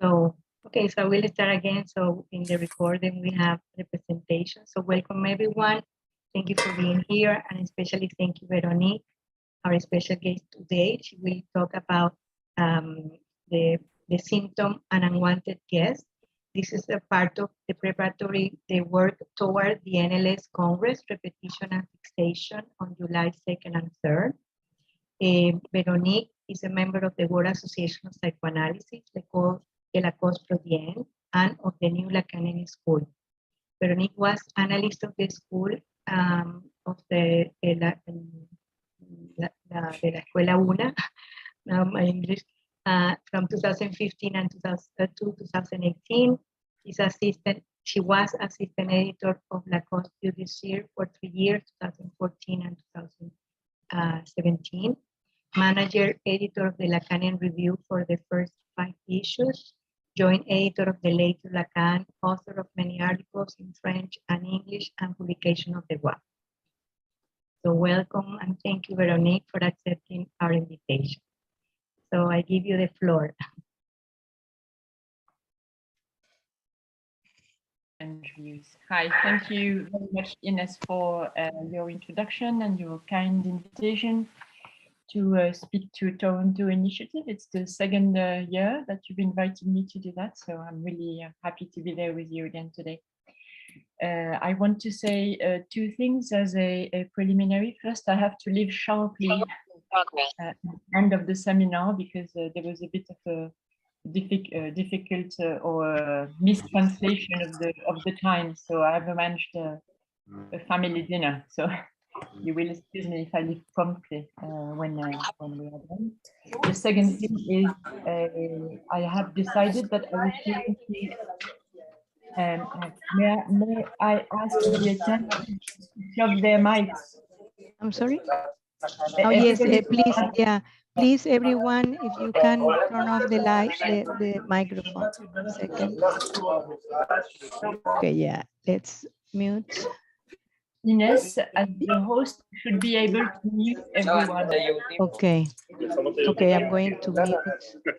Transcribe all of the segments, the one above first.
So, okay, so we'll start again. So in the recording, we have the presentation. So welcome everyone. Thank you for being here, and especially thank you, Veronique, our special guest today. She will talk about the symptom and unwanted guest. This is a part of the preparatory, the work toward the NLS Congress, Repetition and Fixation on July 2nd and 3rd. Veronique is a member of the World Association of Psychoanalysis, the Cause Freudienne, and of the new Lacanian School. Veronique was analyst of the school of de la Escuela Una, now my English, from 2015 and 2018. She was assistant editor of La Cause this year for 3 years, 2014 and 2017. Manager editor of the Lacanian Review for the first 5 issues. Joint editor of the later Lacan, author of many articles in French and English, and publication of the WAP. So welcome and thank you, Veronique, for accepting our invitation. So I give you the floor. Hi, thank you very much, Ines, for your introduction and your kind invitation to speak to Toronto Initiative. It's the 2nd year that you've invited me to do that, so I'm really happy to be there with you again today. I want to say 2 things as a preliminary. First, I have to leave sharply at the end of the seminar because there was a bit of a difficult or mistranslation of the time, so I have arranged a family dinner. So you will excuse me if I leave promptly when we are done. The second thing is I have decided that I was going to may I ask the attendees to switch off their mics? I'm sorry? Oh yes, please, yeah. Please, everyone, if you can turn off the light, the microphone. 1 second. Okay, yeah, let's mute. Ines, as the host, should be able to mute everyone. Okay. Okay, I'm going to mute.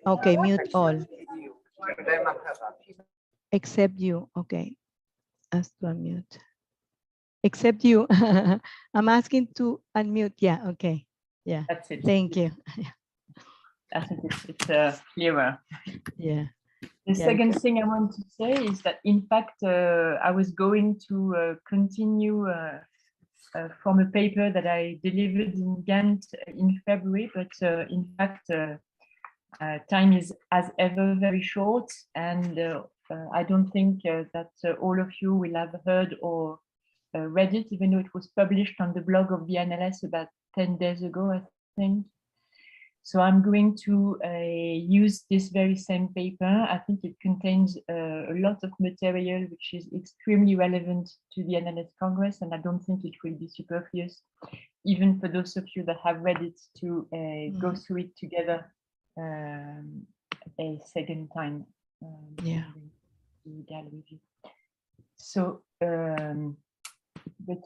Okay, mute all. Except you. Okay. Ask to unmute. Except you. I'm asking to unmute. Yeah, okay. Yeah. That's it. Thank you. That's it. It's clearer. Yeah. The second thing I want to say is that, in fact, I was going to continue from a paper that I delivered in Ghent in February, but in fact, time is, as ever, very short, and I don't think that all of you will have heard or read it, even though it was published on the blog of the NLS about 10 days ago, I think. So I'm going to use this very same paper. I think it contains a lot of material which is extremely relevant to the NLS Congress, and I don't think it will be superfluous, even for those of you that have read it, to go through it together a second time. Yeah. So the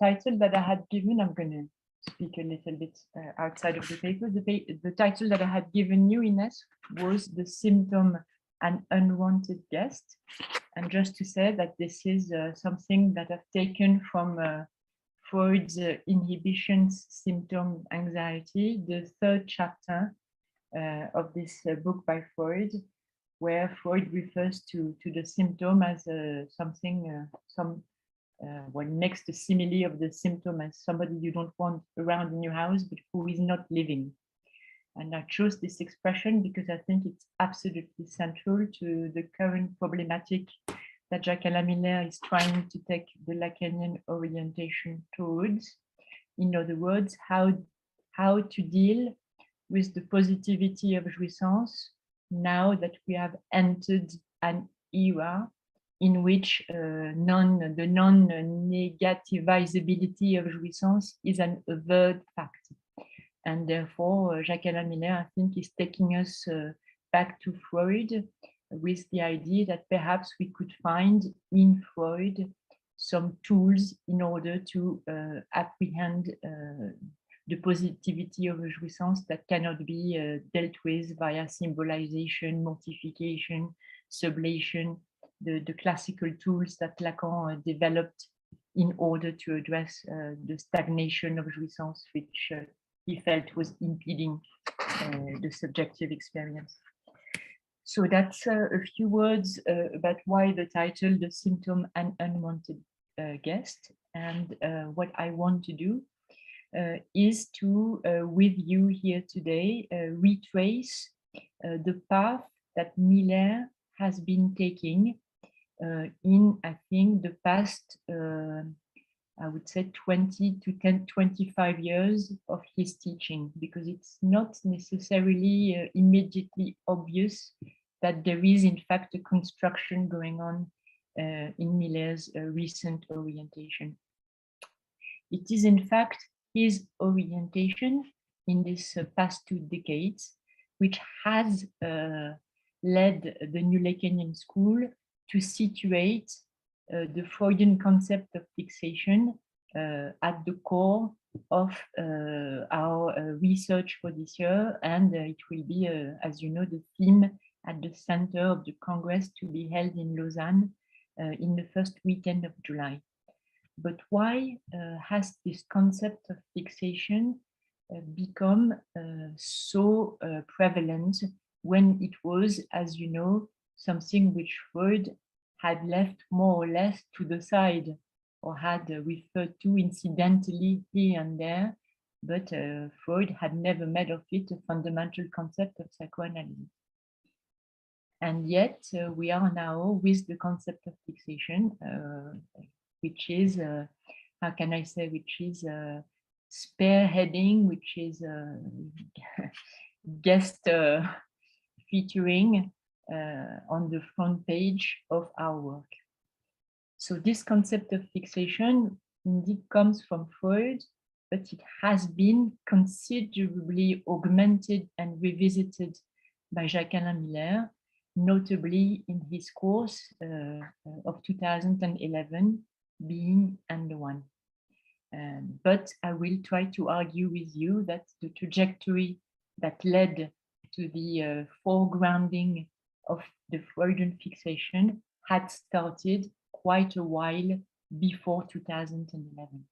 title that I had given, I'm going to speak a little bit outside of the paper. The title that I had given you, Ines, was The Symptom and Unwanted Guest. And just to say that this is something that I've taken from Freud's Inhibitions, Symptom, Anxiety, the 3rd chapter of this book by Freud, where Freud refers to the symptom as something, well, makes the simile of the symptom as somebody you don't want around in your house, but who is not living. And I chose this expression because I think it's absolutely central to the current problematic that Jacques-Alain Miller is trying to take the Lacanian orientation towards. In other words, how to deal with the positivity of jouissance now that we have entered an era in which the non-negativizability of jouissance is an avowed fact. And therefore, Jacques-Alain Miller, I think, is taking us back to Freud with the idea that perhaps we could find in Freud some tools in order to apprehend the positivity of a jouissance that cannot be dealt with via symbolization, mortification, sublation, the classical tools that Lacan developed in order to address the stagnation of jouissance, which he felt was impeding the subjective experience. So that's a few words about why the title, The Symptom and Unwanted Guest. And what I want to do is to, with you here today, retrace the path that Miller has been taking in, I think, the past, I would say 20 to 25 years of his teaching, because it's not necessarily immediately obvious that there is, in fact, a construction going on in Miller's recent orientation. It is, in fact, his orientation in this past 2 decades, which has led the New Lacanian School to situate the Freudian concept of fixation at the core of our research for this year. And it will be, as you know, the theme at the center of the Congress to be held in Lausanne in the first weekend of July. But why has this concept of fixation become so prevalent when it was, as you know, something which Freud had left more or less to the side, or had referred to incidentally here and there, but Freud had never made of it a fundamental concept of psychoanalysis. And yet we are now with the concept of fixation, which is, how can I say, which is spearheading, which is guest featuring on the front page of our work. So this concept of fixation indeed comes from Freud, but it has been considerably augmented and revisited by Jacques-Alain Miller, notably in his course of 2011, Being and the One. But I will try to argue with you that the trajectory that led to the foregrounding of the Freudian fixation had started quite a while before 2011.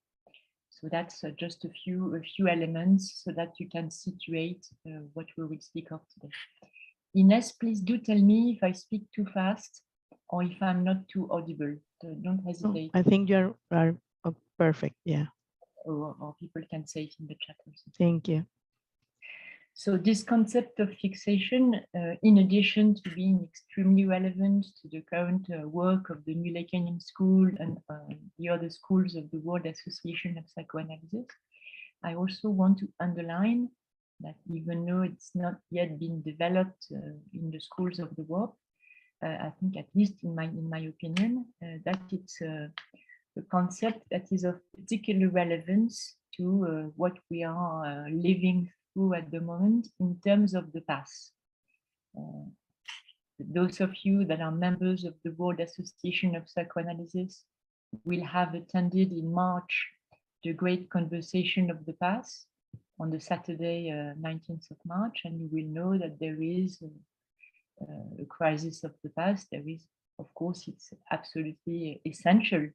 So that's just a few elements so that you can situate what we will speak of today. Ines, please do tell me if I speak too fast or if I'm not too audible. Don't hesitate. I think you are perfect, yeah. Or people can say it in the chat also. Thank you. So this concept of fixation, in addition to being extremely relevant to the current work of the New Lacanian School and the other schools of the World Association of Psychoanalysis, I also want to underline that even though it's not yet been developed in the schools of the world, I think, at least in my opinion, that it's a concept that is of particular relevance to what we are living through at the moment in terms of the past. Those of you that are members of the World Association of Psychoanalysis will have attended in March the Great Conversation of the Past on the Saturday, 19th of March, and you will know that there is a crisis of the past. There is, of course, it's absolutely essential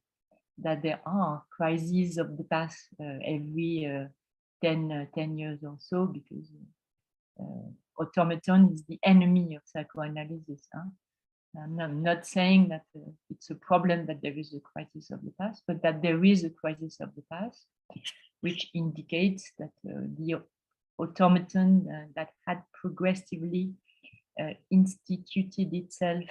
that there are crises of the past every 10 years or so, because automaton is the enemy of psychoanalysis. Huh? I'm not saying that it's a problem that there is a crisis of the past, but that there is a crisis of the past, which indicates that the automaton that had progressively instituted itself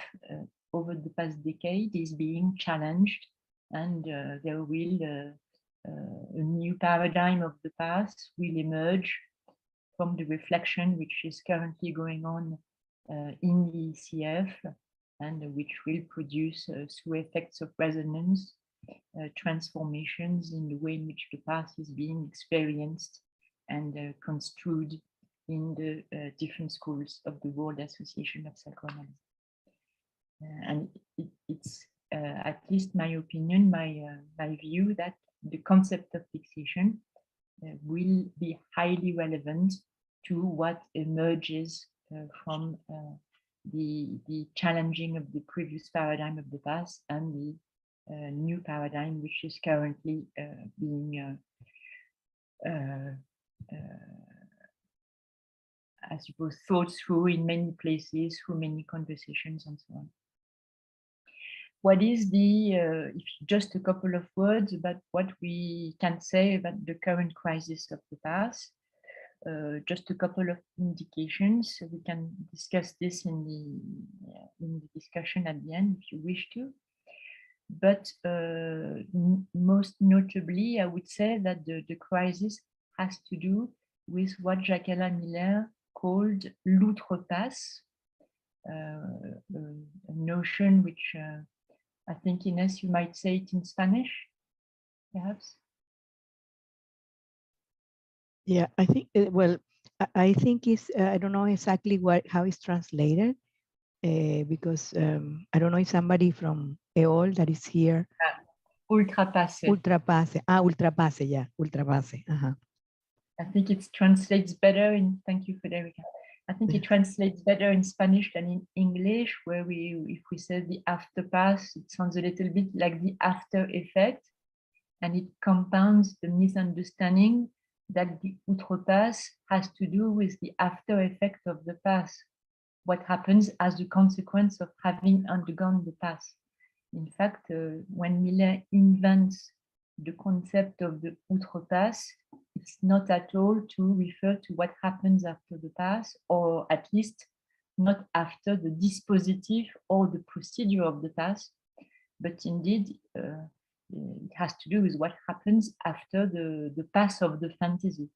over the past decade is being challenged, and there will a new paradigm of the past will emerge from the reflection which is currently going on in the ECF, and which will produce through effects of resonance transformations in the way in which the past is being experienced and construed in the different schools of the World Association of Psychoanalysis. And it's at least my opinion, my view, that the concept of fixation will be highly relevant to what emerges from the challenging of the previous paradigm of the past and the new paradigm, which is currently being I suppose, thought through in many places, through many conversations and so on. What is just a couple of words about what we can say about the current crisis of the past? Just a couple of indications. So we can discuss this in the discussion at the end if you wish to. But most notably, I would say that the crisis has to do with what Jacques-Alain Miller called l'outrepasse, a notion which I think, Ines, you might say it in Spanish, perhaps? Yeah, I think, well, I think it's, I don't know exactly how it's translated, because I don't know if somebody from EOL that is here. Ultrapasse. Ultrapasse. Ultrapasse, yeah, ultrapasse. I think it translates better in, thank you, Federica. I think it translates better in Spanish than in English, where if we say the afterpass, it sounds a little bit like the after effect, and it compounds the misunderstanding that the outrepasse has to do with the after effect of the past, what happens as a consequence of having undergone the past. In fact, when Miller invents the concept of the outrepasse, it's not at all to refer to what happens after the past, or at least not after the dispositif or the procedure of the past, but indeed it has to do with what happens after the pass of the fantasy,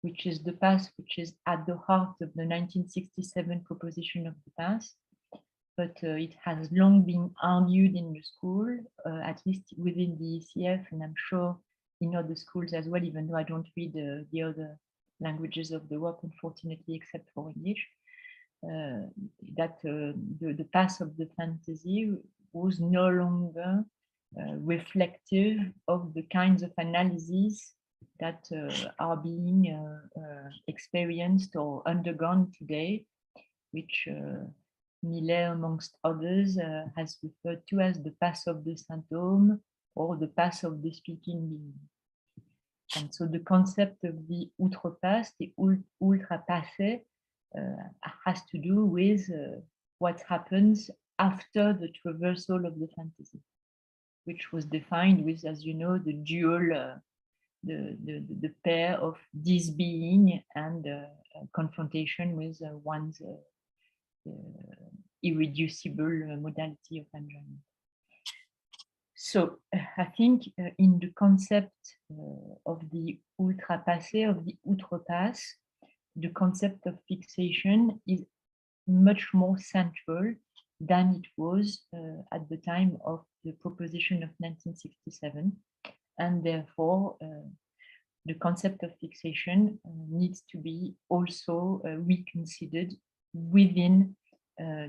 which is the past which is at the heart of the 1967 proposition of the past. But it has long been argued in the school, at least within the ECF, and I'm sure in other schools as well, even though I don't read the other languages of the world, unfortunately, except for English, that the past of the fantasy was no longer reflective of the kinds of analyses that are being experienced or undergone today, which Miller, amongst others, has referred to as the pass of the symptom or the pass of the speaking being. And so the concept of the outrepasse, the ultrapasse, has to do with what happens after the traversal of the fantasy, which was defined with, as you know, the dual, the pair of disbeing and confrontation with one's irreducible modality of enjoyment. So I think in the concept of the ultrapasse, of the outrepasse, the concept of fixation is much more central than it was at the time of the proposition of 1967. And therefore, the concept of fixation needs to be also reconsidered within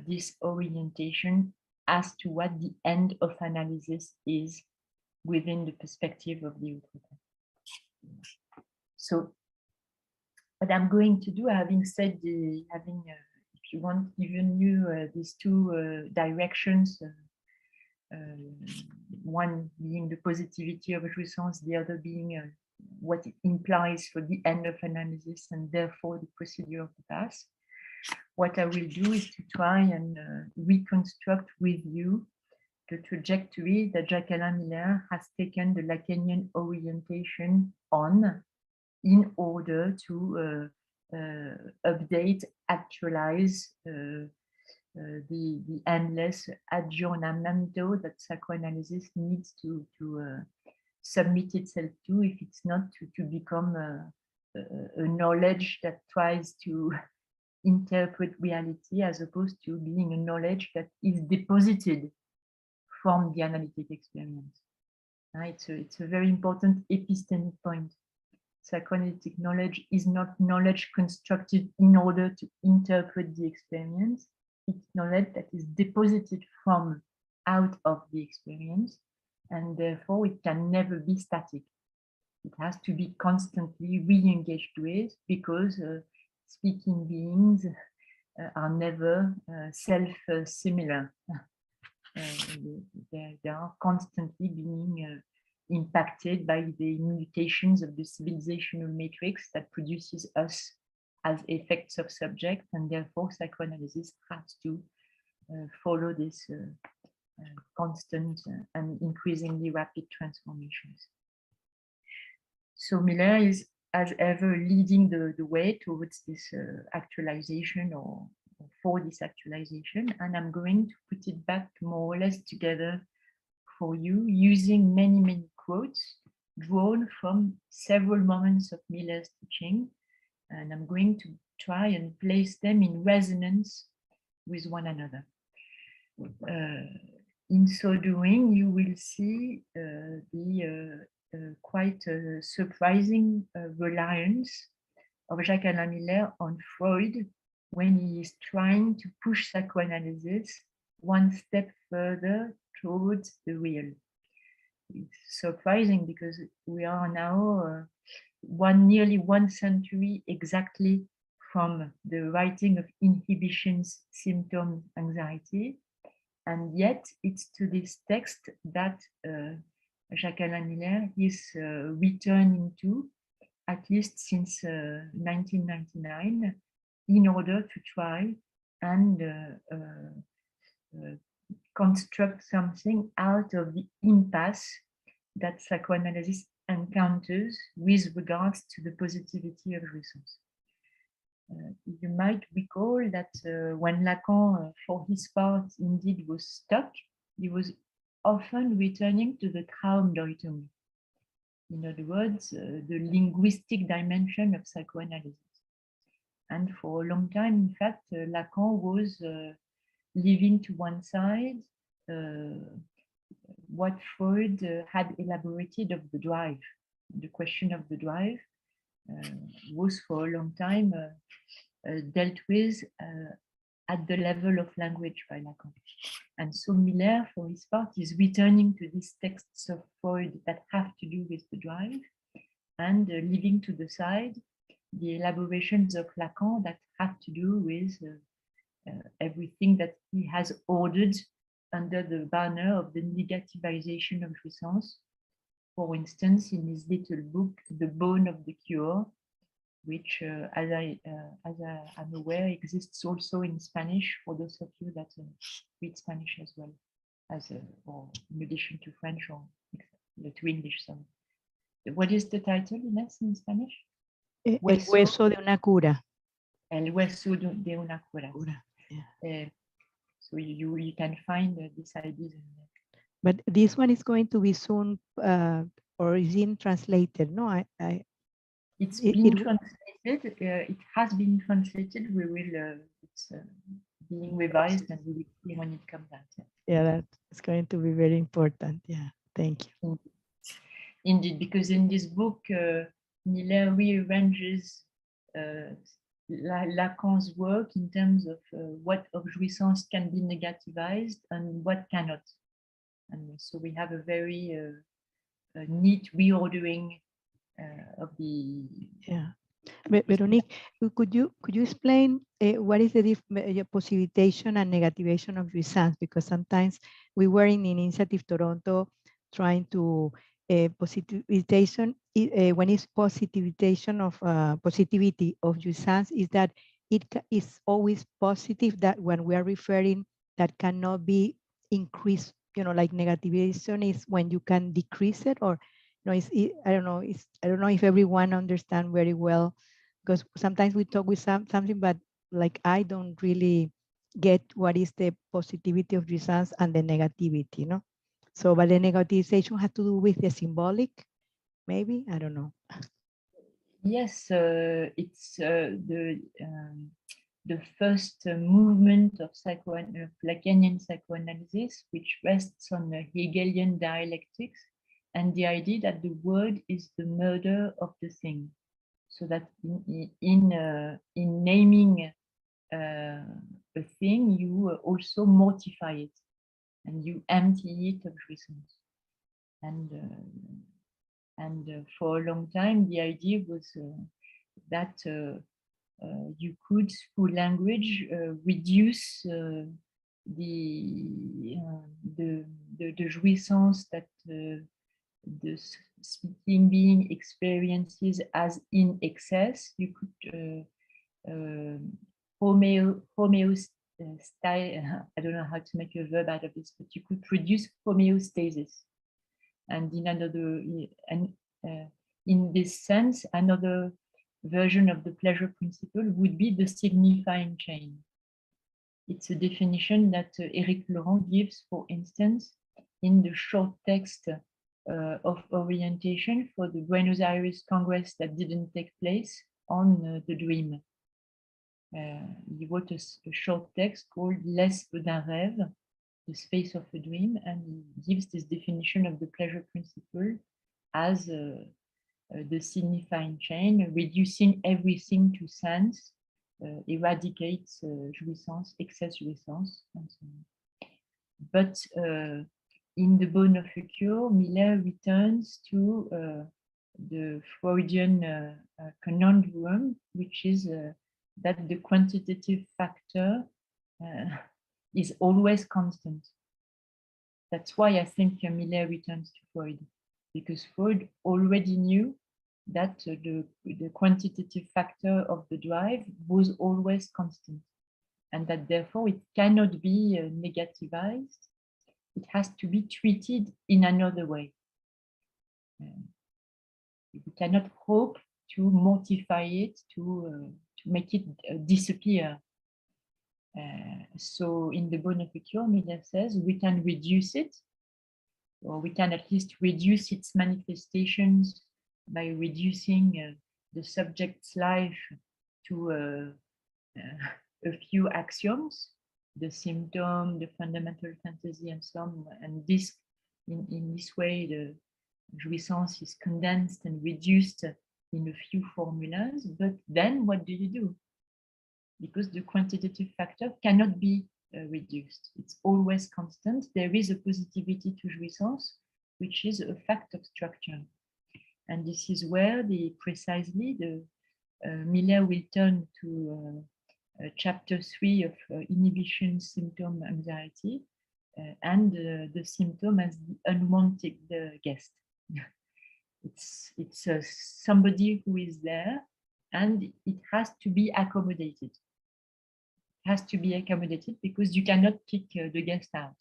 this orientation as to what the end of analysis is within the perspective of the outrepasse. So what I'm going to do, having said if you want, given you these two directions, one being the positivity of jouissance, the other being what it implies for the end of analysis and therefore the procedure of the past. What I will do is to try and reconstruct with you the trajectory that Jacques-Alain Miller has taken the Lacanian orientation on in order to update, actualize the endless aggiornamento that psychoanalysis needs to submit itself to, if it's not to become a knowledge that tries to interpret reality, as opposed to being a knowledge that is deposited from the analytic experience. It's a very important epistemic point. Psychoanalytic knowledge is not knowledge constructed in order to interpret the experience. It's knowledge that is deposited from out of the experience, and therefore it can never be static. It has to be constantly re-engaged with, because speaking beings are never self-similar. They are constantly being impacted by the mutations of the civilizational matrix that produces us as effects of subject, and therefore psychoanalysis has to follow this constant and increasingly rapid transformations. So Miller is, as ever, leading the way towards this actualization or for this actualization, and I'm going to put it back more or less together for you using many quotes drawn from several moments of Miller's teaching, and I'm going to try and place them in resonance with one another. In so doing, you will see the quite surprising reliance of Jacques-Alain Miller on Freud when he is trying to push psychoanalysis one step further towards the real. It's surprising because we are now nearly 1 century exactly from the writing of Inhibition's Symptom, Anxiety, and yet it's to this text that Jacques-Alain Miller is returning to, at least since 1999, in order to try and construct something out of the impasse that psychoanalysis encounters with regards to the positivity of jouissance. You might recall that when Lacan, for his part, indeed was stuck, he was often returning to the Traumdeutung. In other words, the linguistic dimension of psychoanalysis. And for a long time, in fact, Lacan was leaving to one side what Freud had elaborated of the drive. The question of the drive was for a long time dealt with at the level of language by Lacan. And so Miller, for his part, is returning to these texts of Freud that have to do with the drive and leaving to the side the elaborations of Lacan that have to do with everything that he has ordered under the banner of the negativization of jouissance. For instance, in his little book, The Bone of the Cure, which, as I'm aware, exists also in Spanish for those of you that read Spanish as well, as or in addition to French or to English. So, what is the title, Ines, in Spanish? El hueso de una cura. El hueso de una cura. Yeah. So you can find these ideas in there. But this one is going to be soon, or is in translated? No, It's been translated. It has been translated. We will. It's being revised, and we will see when it comes out. Yeah, that's going to be very important. Yeah, thank you. Indeed, because in this book, Miller rearranges Lacan's work in terms of what of jouissance can be negativized and what cannot. And so we have a very neat reordering of the. Yeah. Veronique, could you explain what is the positivation and negativation of jouissance? Because sometimes we were in Initiative Toronto trying to positivization, when it's positivization of positivity of jouissance, is that it is always positive, that when we are referring that cannot be increased, like negativation is when you can decrease it, or no, I don't know if everyone understands very well, because sometimes we talk with something, but like I don't really get what is the positivity of jouissance and the negativity, no? So, but the negativization has to do with the symbolic, maybe, I don't know. Yes, it's the first movement of Lacanian psychoanalysis, which rests on the Hegelian dialectics and the idea that the word is the murder of the thing. So that in naming a thing, you also mortify it and you empty it of jouissance. And for a long time, the idea was that you could, through language, reduce the jouissance that the speaking being experiences as in excess. You could I don't know how to make a verb out of this, but you could produce homeostasis. And in this sense, another version of the pleasure principle would be the signifying chain. It's a definition that Éric Laurent gives, for instance, in the short text of orientation for the Buenos Aires Congress that didn't take place on the dream. He wrote a short text called L'espace d'un rêve, the space of a dream, and he gives this definition of the pleasure principle as the signifying chain, reducing everything to sense, eradicates jouissance, excess jouissance, and so on. But in The Bone of a Cure, Miller returns to the Freudian conundrum, which is that the quantitative factor is always constant. That's why I think Miller returns to Freud, because Freud already knew that the quantitative factor of the drive was always constant, and that therefore it cannot be negativized. It has to be treated in another way. We cannot hope to mortify it, to make it disappear. So in The Bone of a Cure, Miller says we can reduce it, or we can at least reduce its manifestations by reducing the subject's life to a few axioms, the symptom, the fundamental fantasy, and so on. And this, in this way, the jouissance is condensed and reduced in a few formulas. But then what do? Because the quantitative factor cannot be reduced. It's always constant. There is a positivity to jouissance, which is a fact of structure. And this is where precisely Miller will turn to chapter 3 of inhibition, symptom, anxiety, and the symptom as the unwanted guest. It's somebody who is there, and it has to be accommodated. It has to be accommodated because you cannot kick the guest out.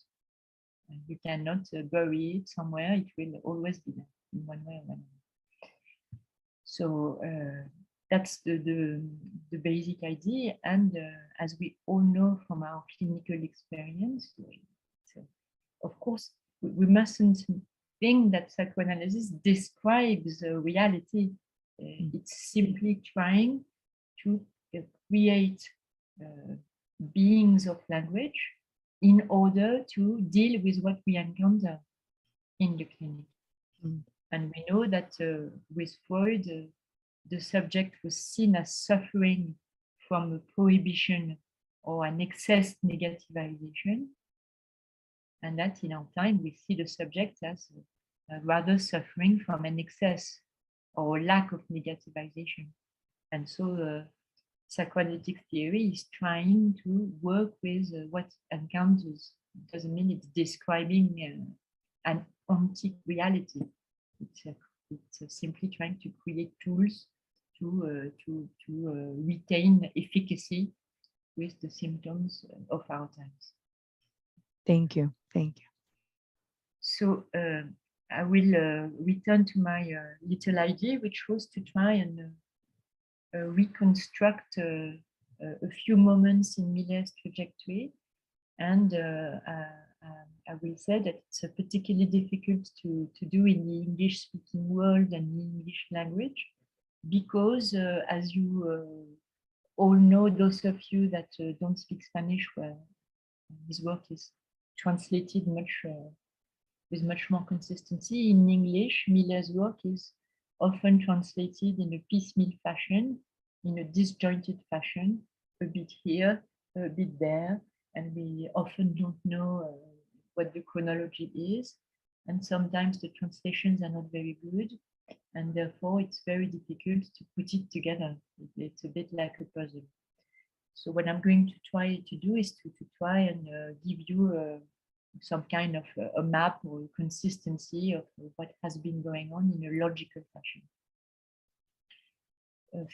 You cannot bury it somewhere. It will always be there in one way or another. So that's the basic idea. And as we all know from our clinical experience, of course, we mustn't think that psychoanalysis describes reality. It's simply trying to create beings of language in order to deal with what we encounter in the clinic. And we know that with Freud, the subject was seen as suffering from a prohibition or an excess negativization, and that in our time we see the subject as rather suffering from an excess or lack of negativization. And so psychoanalytic theory is trying to work with what it encounters. It doesn't mean it's describing an antique reality. It's simply trying to create tools to retain efficacy with the symptoms of our times. Thank you. Thank you. So I will return to my little idea, which was to try and reconstruct a few moments in Miller's trajectory. And I will say that it's particularly difficult to do in the English-speaking world and the English language, because as you all know, those of you that don't speak Spanish, where his work is translated with much more consistency. In English, Miller's work is often translated in a piecemeal fashion, in a disjointed fashion, a bit here, a bit there, and we often don't know what the chronology is, and sometimes the translations are not very good, and therefore it's very difficult to put it together. It's a bit like a puzzle. So what I'm going to try to do is to try and give you some kind of a map or a consistency of what has been going on in a logical fashion.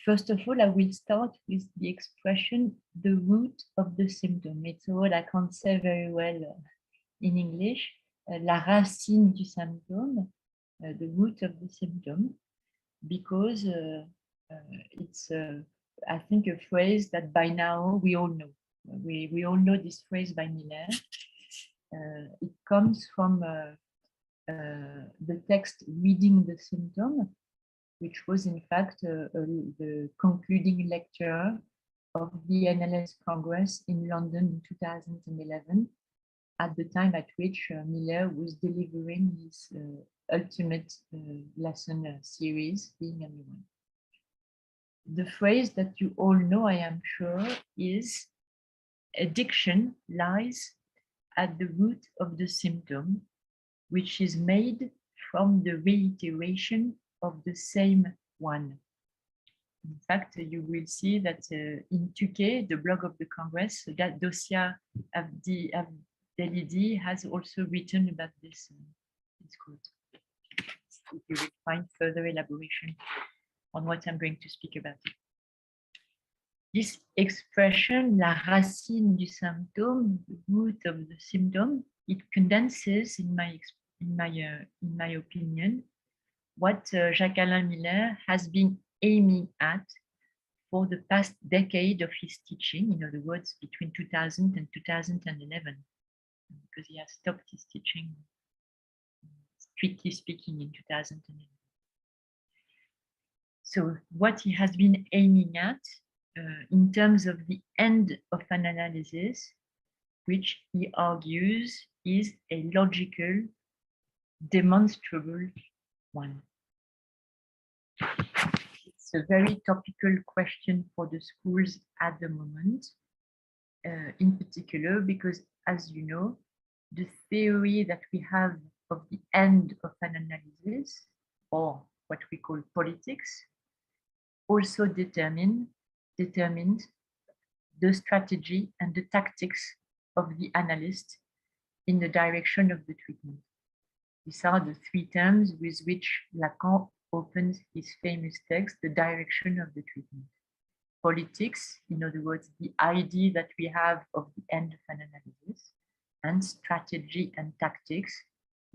First of all, I will start with the expression, the root of the symptom. It's a word I can't say very well in English. La racine du symptôme, the root of the symptom, because it's, I think, a phrase that by now we all know. We all know this phrase by Miller. It comes from the text Reading the Symptom, which was in fact the concluding lecture of the NLS Congress in London in 2011, at the time at which Miller was delivering his ultimate lesson series, Being Everyone. The phrase that you all know, I am sure, is addiction lies at the root of the symptom, which is made from the reiteration of the same one. In fact, you will see that in Tuque, the blog of the Congress, Dosia Abdelidi has also written about this quote. You will find further elaboration on what I'm going to speak about. This expression, la racine du symptôme, the root of the symptom, it condenses, in my opinion, what Jacques-Alain Miller has been aiming at for the past decade of his teaching, in other words, between 2000 and 2011, because he has stopped his teaching, strictly speaking, in 2011. So what he has been aiming at in terms of the end of an analysis, which he argues is a logical, demonstrable one. It's a very topical question for the schools at the moment, in particular, because, as you know, the theory that we have of the end of an analysis, or what we call politics, also determined the strategy and the tactics of the analyst in the direction of the treatment. These are the three terms with which Lacan opens his famous text, The Direction of the Treatment. Politics, in other words, the idea that we have of the end of an analysis, and strategy and tactics,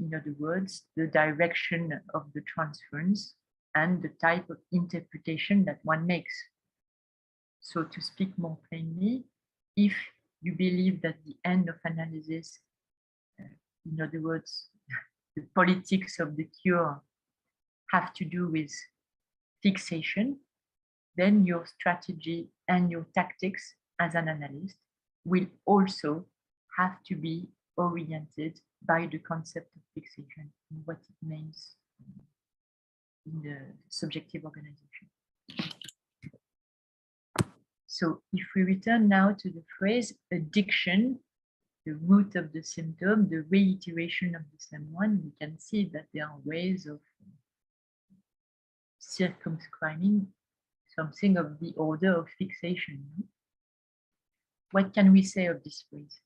in other words, the direction of the transference and the type of interpretation that one makes. So to speak more plainly, if you believe that the end of analysis, in other words, the politics of the cure have to do with fixation, then your strategy and your tactics as an analyst will also have to be oriented by the concept of fixation and what it means in the subjective organization. So if we return now to the phrase addiction, the root of the symptom, the reiteration of the same one, we can see that there are ways of circumscribing something of the order of fixation. What can we say of this phrase?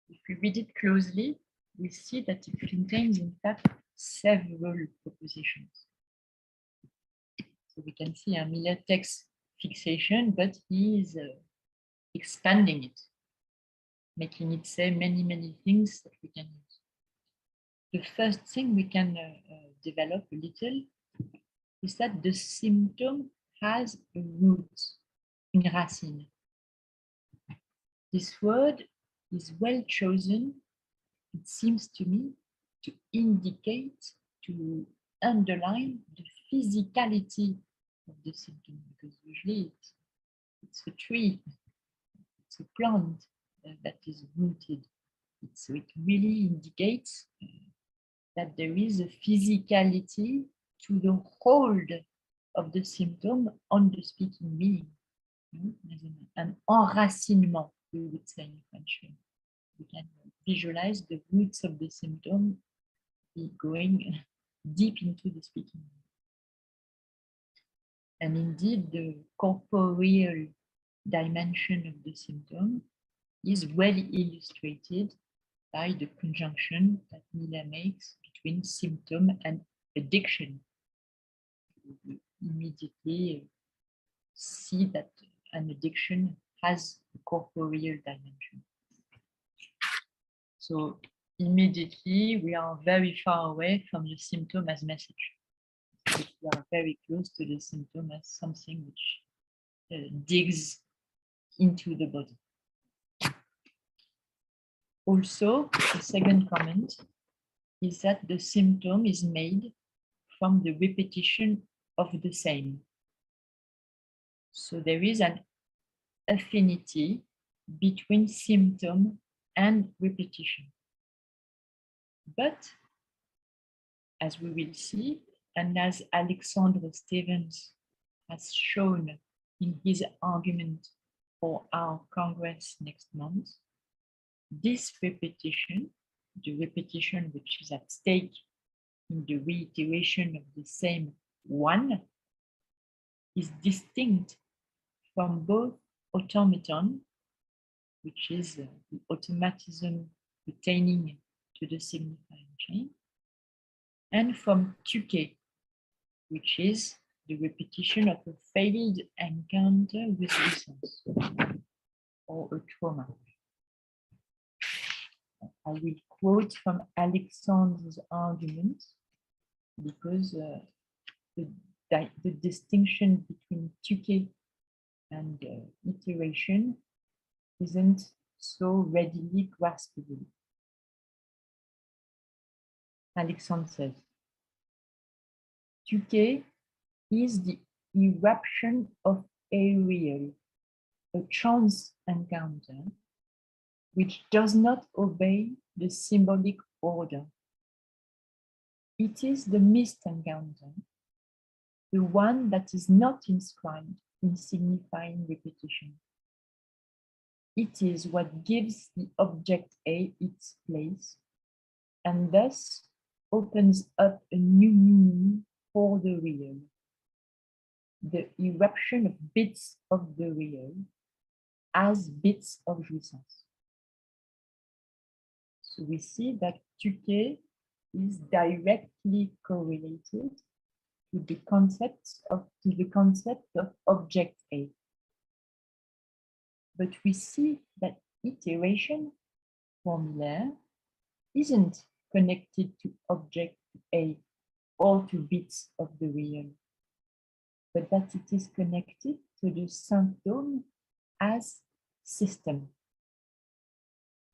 If we read it closely, we see that it contains, in fact, several propositions. So we can see Miller takes fixation, but he is expanding it, making it say many, many things that we can use. The first thing we can develop a little is that the symptom has a root, une racine. This word is well chosen, it seems to me, to indicate, to underline the physicality of the symptom, because usually it's a tree, it's a plant that is rooted. So it really indicates that there is a physicality to the hold of the symptom on the speaking being. An enracinement, we would say in French. We can visualize the roots of the symptom going deep into the speaking being. And indeed, the corporeal dimension of the symptom is well illustrated by the conjunction that Miller makes between symptom and addiction. We immediately see that an addiction has a corporeal dimension. So immediately we are very far away from the symptom as message. But we are very close to the symptom as something which digs into the body. Also, the second comment is that the symptom is made from the repetition of the same. So there is an affinity between symptom and repetition. But as we will see, and as Alexandre Stevens has shown in his argument for our Congress next month, this repetition, the repetition which is at stake in the reiteration of the same one, is distinct from both automaton, which is the automatism pertaining to the signifying chain, and from tuke, which is the repetition of a failed encounter with essence or a trauma. I will quote from Alexandre's argument because the distinction between tuke and iteration isn't so readily graspable. Alexandre says, tuke is the eruption of a real, a chance encounter, which does not obey the symbolic order. It is the missed encounter, the one that is not inscribed in signifying repetition. It is what gives the object A its place, and thus opens up a new meaning for the real, the eruption of bits of the real as bits of jouissance. So we see that tuke is directly correlated to the concept of object A. But we see that iteration for Miller isn't connected to object A or to bits of the real, but that it is connected to the symptom as system.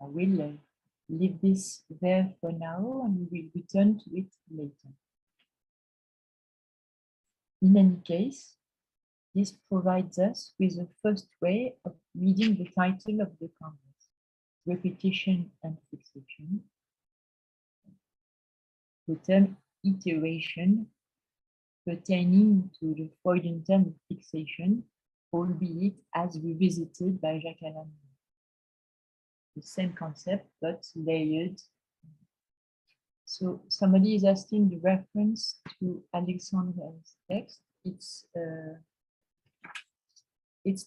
I will leave this there for now and we will return to it later. In any case, this provides us with a first way of reading the title of the Congress, Repetition and Fixation. The term iteration pertaining to the Freudian term of fixation, albeit as revisited by Jacques Alain. The same concept, but layered. So somebody is asking the reference to Alexandre's text. It's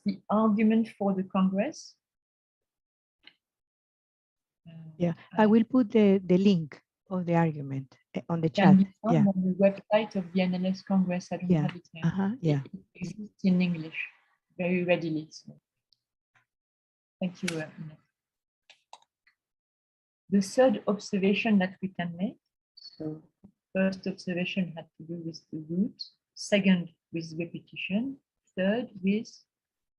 the argument for the Congress. Yeah, I will put the link of the argument on the chat. Can be found Yeah, on the website of the NLS Congress. I don't yeah, have it here. yeah. It exists in English very readily. So. Thank you, Ines. The third observation that we can make, so first observation had to do with the root, second with repetition, third with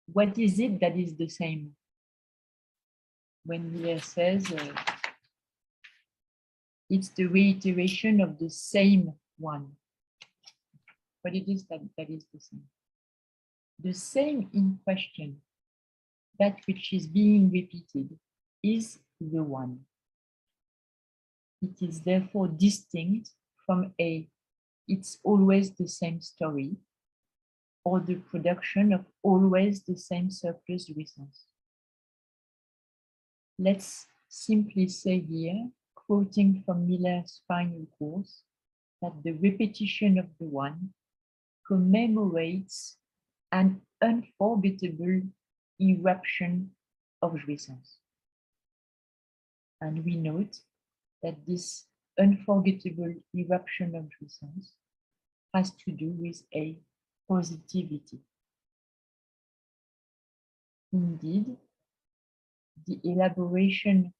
what is it that is the same? When Miller says it's the reiteration of the same one. What it is that is the same? The same in question, that which is being repeated, is the one. It is therefore distinct from it's always the same story, or the production of always the same surplus reasons. Let's simply say here, quoting from Miller's final course, that the repetition of the one commemorates an unforgettable eruption of jouissance. And we note that this unforgettable eruption of jouissance has to do with a positivity. Indeed, the elaboration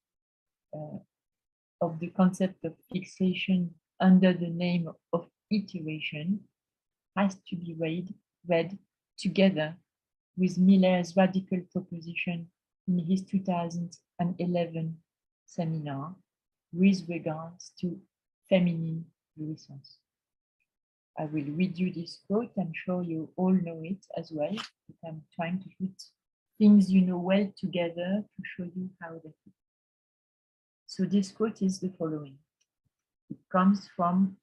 of the concept of fixation under the name of iteration has to be read together with Miller's radical proposition in his 2011 seminar with regards to feminine jouissance. I will read you this quote. I'm sure you all know it as well, but I'm trying to put things you know well together to show you how they fit. So this quote is the following. It comes from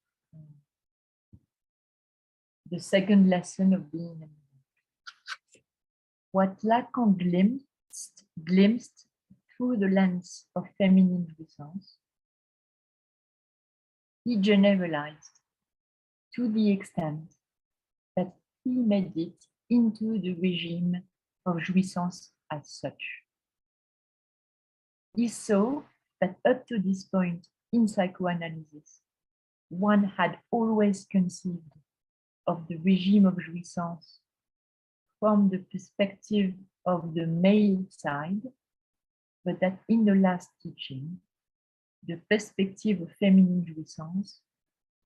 the second lesson of being a man. What Lacan glimpsed through the lens of feminine jouissance, he generalized to the extent that he made it into the regime of jouissance as such. He saw that up to this point in psychoanalysis, one had always conceived of the regime of jouissance from the perspective of the male side, but that in the last teaching, the perspective of feminine jouissance,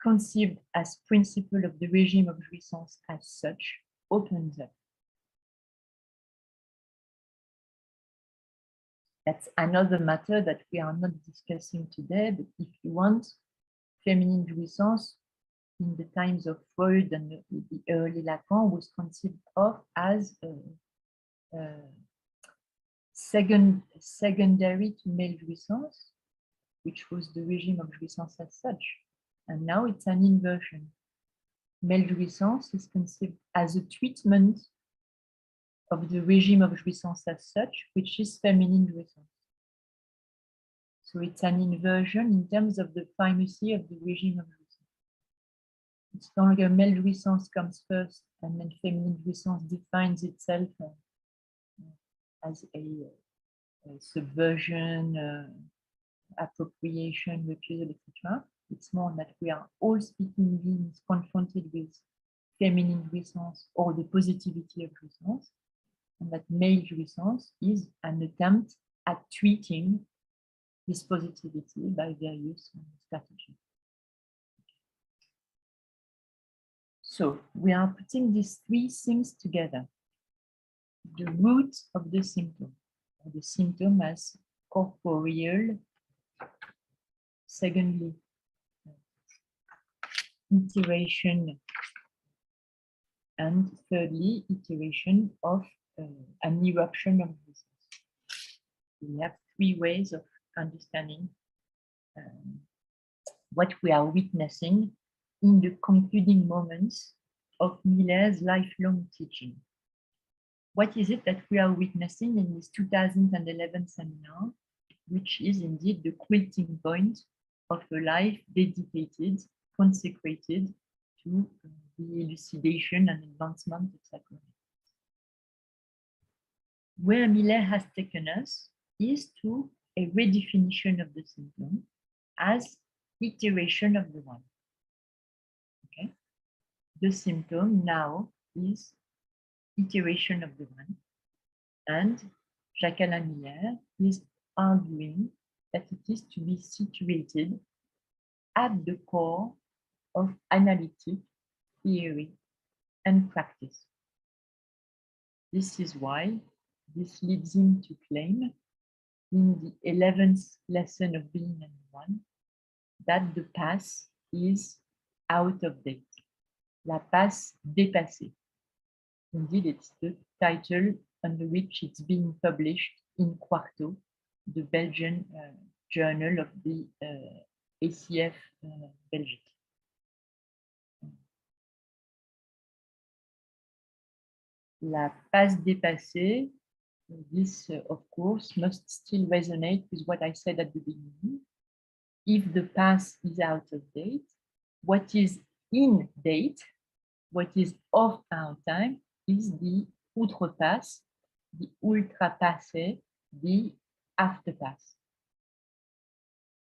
conceived as principle of the regime of jouissance as such, opens up. That's another matter that we are not discussing today, but if you want, feminine jouissance in the times of Freud and the early Lacan was conceived of as secondary to male jouissance, which was the regime of jouissance as such. And now it's an inversion. Male jouissance is conceived as a treatment of the regime of jouissance as such, which is feminine jouissance. So it's an inversion in terms of the primacy of the regime of jouissance. It's no longer male jouissance comes first, and then feminine jouissance defines itself as a subversion, appropriation, refusal, etc. It's more that we are all speaking beings confronted with feminine jouissance or the positivity of jouissance, and that male jouissance is an attempt at treating this positivity by various strategies. So we are putting these three things together. The root of the symptom, or the symptom as corporeal. Secondly, iteration. And thirdly, iteration of an eruption of jouissance. We have three ways of understanding what we are witnessing in the concluding moments of Miller's lifelong teaching. What is it that we are witnessing in this 2011 seminar, which is indeed the quilting point of a life dedicated, consecrated to the elucidation and advancement of psychoanalysis. Where Miller has taken us is to a redefinition of the symptom as iteration of the one. Okay? The symptom now is iteration of the one, and Jacques-Alain Miller is arguing that it is to be situated at the core of analytic theory and practice. This is why this leads him to claim in the 11th lesson of Being and One that the past is out of date. La passe dépassée. Indeed, it's the title under which it's being published in Quarto, the Belgian journal of the ACF Belgique. La passe dépassée, this of course must still resonate with what I said at the beginning. If the past is out of date, what is in date what is of our time is the outrepasse, the ultrapassé, the afterpass.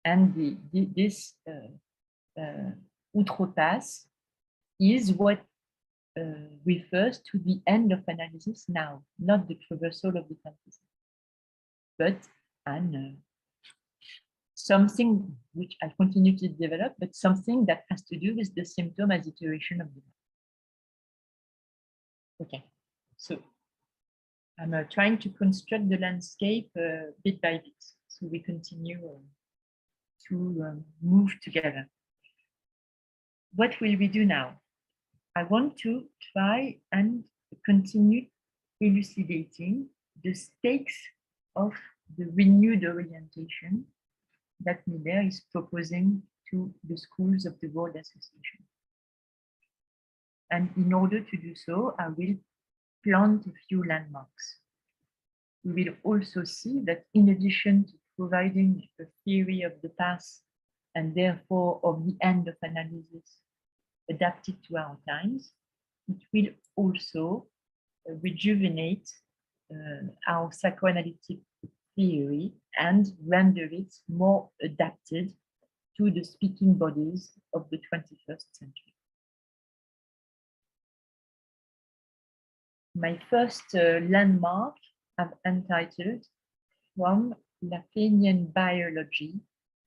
And this outrepasse is what refers to the end of analysis now, not the traversal of the fantasy, but something which I continue to develop, but something that has to do with the symptom as iteration of the mind. Okay, so I'm trying to construct the landscape bit by bit, so we continue to move together. What will we do now? I want to try and continue elucidating the stakes of the renewed orientation that Miller is proposing to the schools of the World Association. And in order to do so, I will plant a few landmarks. We will also see that in addition to providing a theory of the past and therefore of the end of analysis adapted to our times, it will also rejuvenate our psychoanalytic theory and render it more adapted to the speaking bodies of the 21st century. My first landmark I've entitled From Lacanian Biology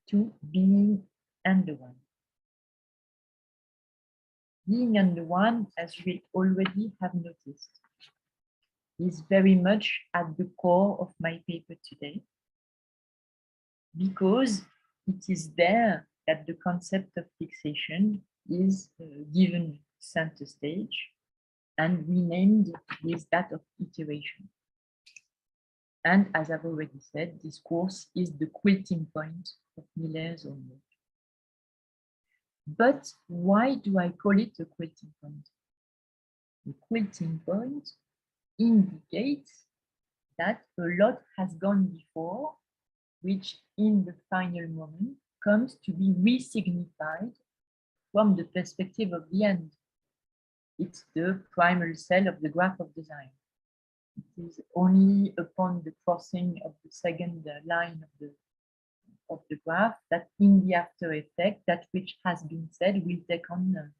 to Being and the One. Being and the One, as we already have noticed, is very much at the core of my paper today, because it is there that the concept of fixation is given center stage and renamed with that of iteration. And as I've already said, this course is the quilting point of Miller's own work. But why do I call it a quilting point? The quilting point indicates that a lot has gone before, which in the final moment comes to be re-signified from the perspective of the end. It's the primal cell of the graph of design. It is only upon the crossing of the second line of the graph that in the after effect, that which has been said will take on.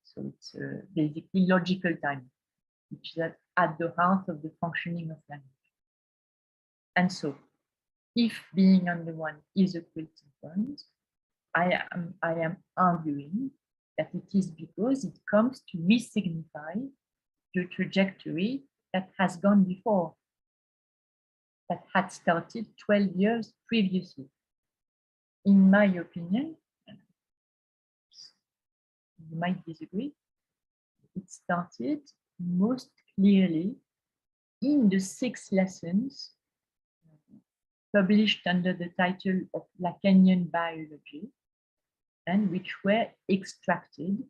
So it's basically logical time, which is at the heart of the functioning of language. And so, if being on the one is a quilting point, I am arguing that it is because it comes to re-signify the trajectory that has gone before, that had started 12 years previously. In my opinion, you might disagree, it started most clearly in the 6 lessons published under the title of Lacanian Biology, and which were extracted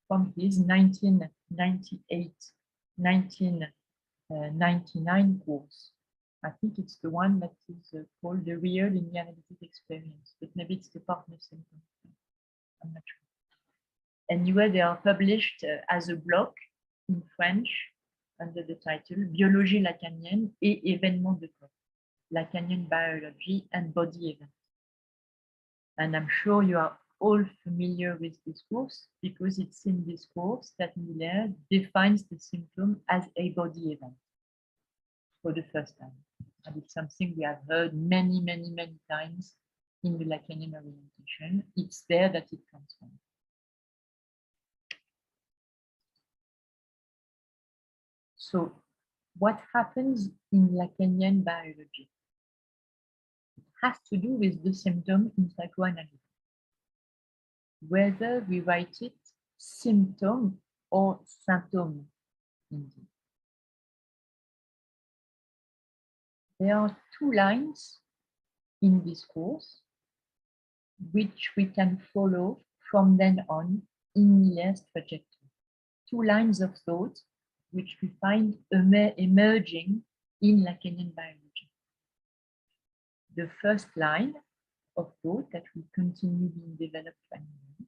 from his 1998-1999 course. I think it's the one that is called The Real in the Analytic Experience, but maybe it's the partner symptom. I'm not sure. Anyway, they are published as a block in French under the title Biologie lacanienne et événements de corps, Lacanian Biology and Body Event. And I'm sure you are all familiar with this course because it's in this course that Miller defines the symptom as a body event for the first time. And it's something we have heard many, many, many times in the Lacanian orientation. It's there that it comes from. So what happens in Lacanian biology? It has to do with the symptom in psychoanalysis. Whether we write it symptom or symptom indeed. There are 2 lines in this course which we can follow from then on in Miller's trajectory. 2 lines of thought which we find emerging in Lacanian biology. The first line of thought that will continue being developed by Miller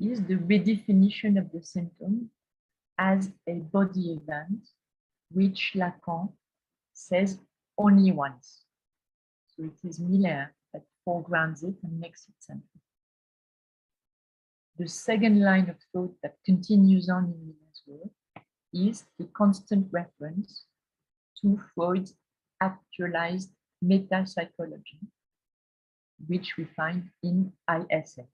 is the redefinition of the symptom as a body event, which Lacan says only once. So it is Miller that foregrounds it and makes it central. The second line of thought that continues on in Miller's work is the constant reference to Freud's actualized metapsychology, which we find in ISF,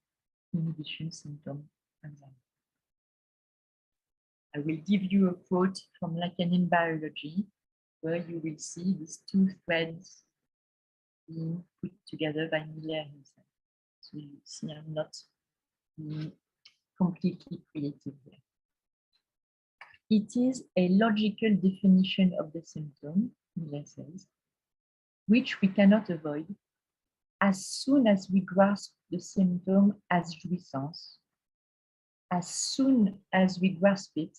Inhibition, Symptom, Anxiety. I will give you a quote from Lacanian biology, where you will see these two threads being put together by Miller himself. So you see I'm not completely creative here. It is a logical definition of the symptom, Miller says, which we cannot avoid as soon as we grasp the symptom as jouissance, as soon as we grasp it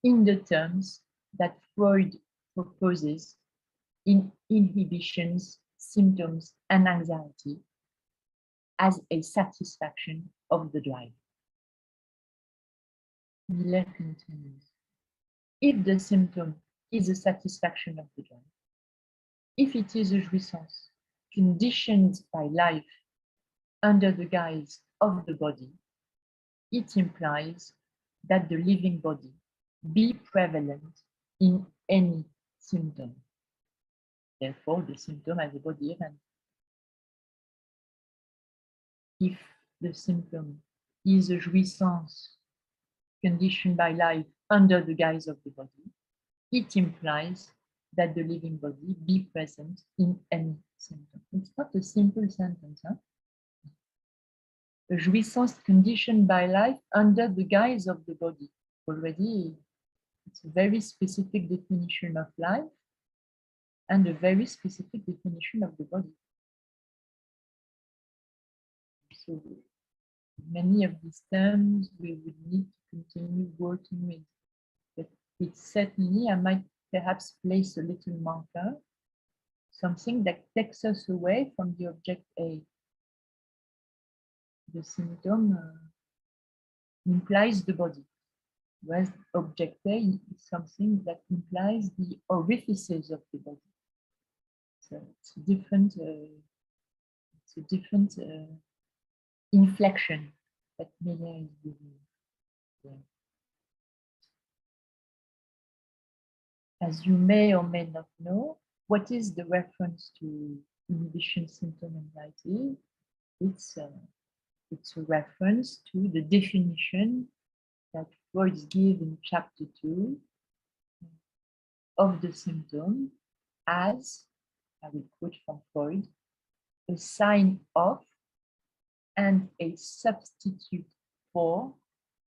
in the terms that Freud proposes in Inhibitions, Symptoms, and Anxiety as a satisfaction of the drive. Miller continues. If the symptom is a satisfaction of the drive, if it is a jouissance conditioned by life under the guise of the body, it implies that the living body be prevalent in any symptom. Therefore, the symptom as a body event. If the symptom is a jouissance conditioned by life under the guise of the body, it implies that the living body be present in any symptom. It's not a simple sentence. Huh? A jouissance conditioned by life under the guise of the body. Already, it's a very specific definition of life and a very specific definition of the body. So many of these terms we would need to continue working with. But it's certainly, I might perhaps place a little marker, something that takes us away from the object A. The symptom implies the body, whereas object A is something that implies the orifices of the body. So it's a different inflection that Miller is giving. Yeah. As you may or may not know, what is the reference to inhibition, symptom, anxiety? It's a reference to the definition that Freud gives in chapter 2 of the symptom as, I will quote from Freud, a sign of and a substitute for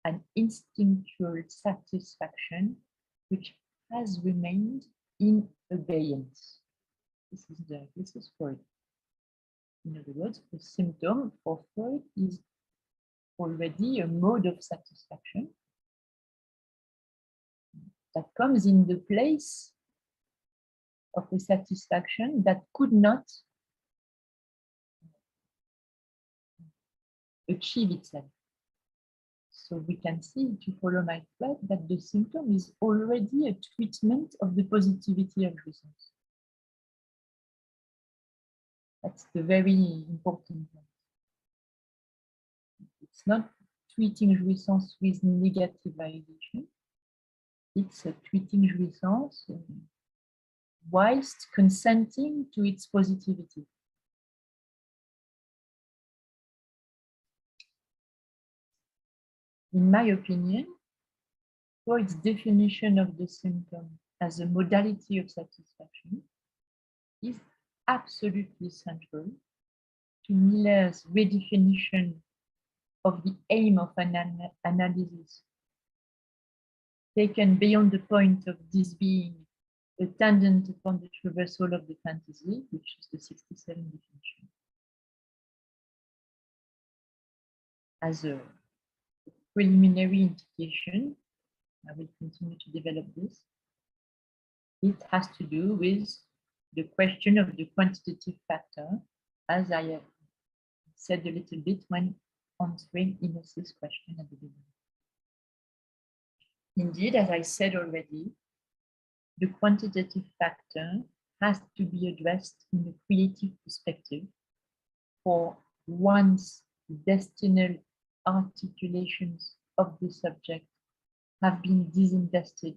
an instinctual satisfaction which has remained in abeyance. This is Freud. In other words, the symptom for Freud is already a mode of satisfaction that comes in the place of a satisfaction that could not achieve itself. So we can see, to follow my thread, that the symptom is already a treatment of the positivity of jouissance. That's the very important point. It's not treating jouissance with negative validation. It's treating jouissance whilst consenting to its positivity. In my opinion, Freud's definition of the symptom as a modality of satisfaction is absolutely central to Miller's redefinition of the aim of an analysis, taken beyond the point of this being attendant upon the traversal of the fantasy, which is the 67 definition. As a preliminary indication, I will continue to develop this. It has to do with the question of the quantitative factor, as I said a little bit when answering Ines's question at the beginning. Indeed, as I said already, the quantitative factor has to be addressed in a creative perspective, for once the destinal articulations of the subject have been disinvested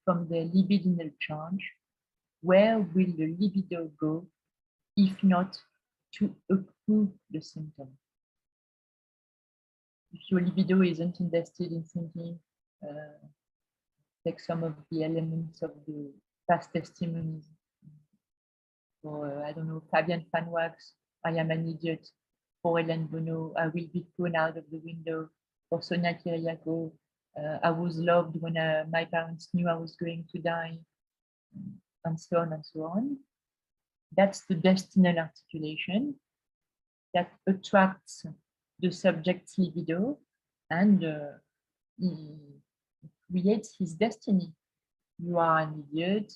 from their libidinal charge, where will the libido go, if not to approve the symptom? If your libido isn't invested in thinking, take some of the elements of the past testimonies, or I don't know, Fabian Fanwax, I am an idiot, for Hélène Bono, I will be thrown out of the window, for Sonia Kiriakou, I was loved when my parents knew I was going to die, and so on and so on. That's the destinal articulation that attracts the subject's libido and creates his destiny. You are an idiot,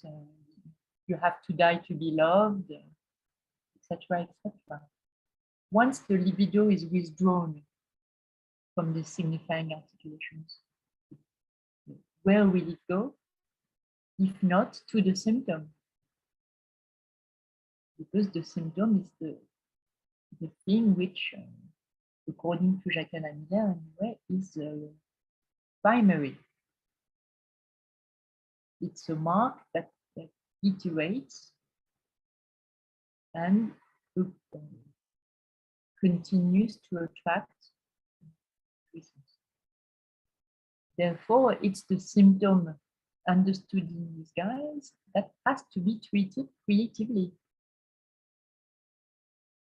you have to die to be loved, etc., etc. Once the libido is withdrawn from the signifying articulations, where will it go? If not to the symptom, because the symptom is the thing which, according to Jacques Miller, anyway, is primary. It's a mark that iterates and continues to attract reasons. Therefore, it's the symptom understood in these guys that has to be treated creatively.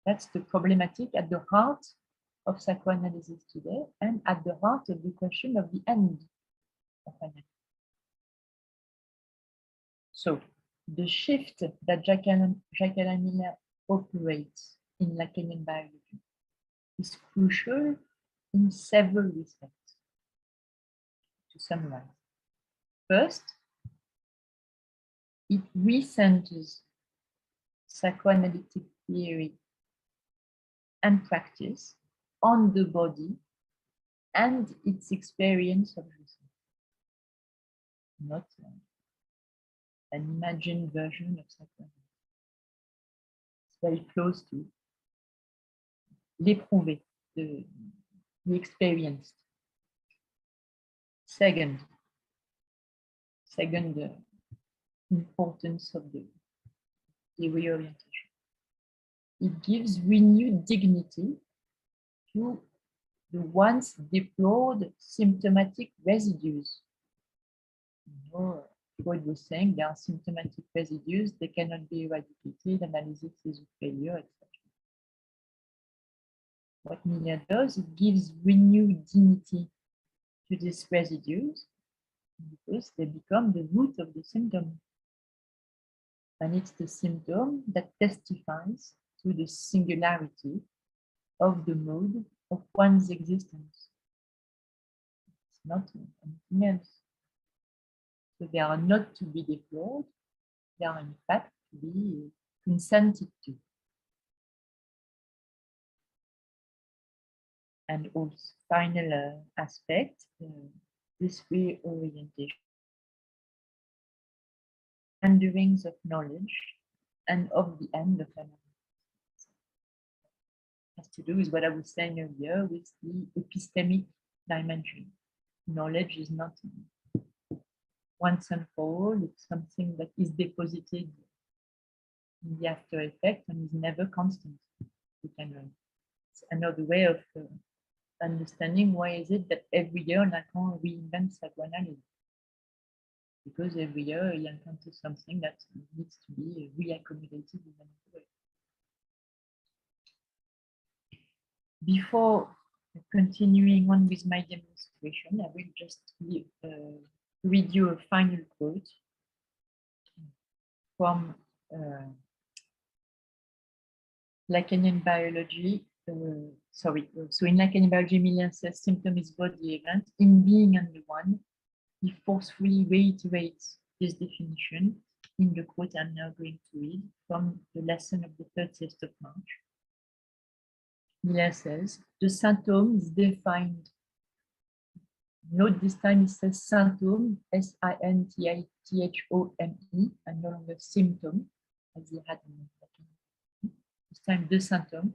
That's the problematic at the heart of psychoanalysis today and at the heart of the question of the end of analysis. So the shift that Jacques Miller operates in Lacanian biology is crucial in several respects. To summarize, first, it recenters psychoanalytic theory and practice on the body and its experience of reason, not an imagined version of psychoanalysis. It's very close to l'éprouvé, the experienced. Second importance of the reorientation. It gives renewed dignity to the once deplored symptomatic residues. Freud was saying there are symptomatic residues, they cannot be eradicated, analysis is a failure, etc. What Miller does, it gives renewed dignity to these residues because they become the root of the symptom. And it's the symptom that testifies to the singularity of the mode of one's existence. It's not anything else. So they are not to be deplored, they are in fact to be consented to. And also, final aspect, this reorientation, renderings of knowledge and of the end of analysis. Has to do with what I was saying earlier with the epistemic dimension. Knowledge is not once and for all, it's something that is deposited in the after effect and is never constant. It's another way of understanding why is it that every year Lacan reinvents psychoanalysis. Because every year he encounters something that needs to be reaccommodated in another way. Before continuing on with my demonstration, I will just read you a final quote from Lacanian biology. So in Lacanian biology, Miller says symptom is body event. In Being and the One, he forcefully reiterates this definition in the quote I'm now going to read from the lesson of the 30th of March. Miller says, the symptom is defined. Note this time it says symptom, S-I-N-T-H-O-M-E, and no longer symptom, as he had in Latin. This time the symptom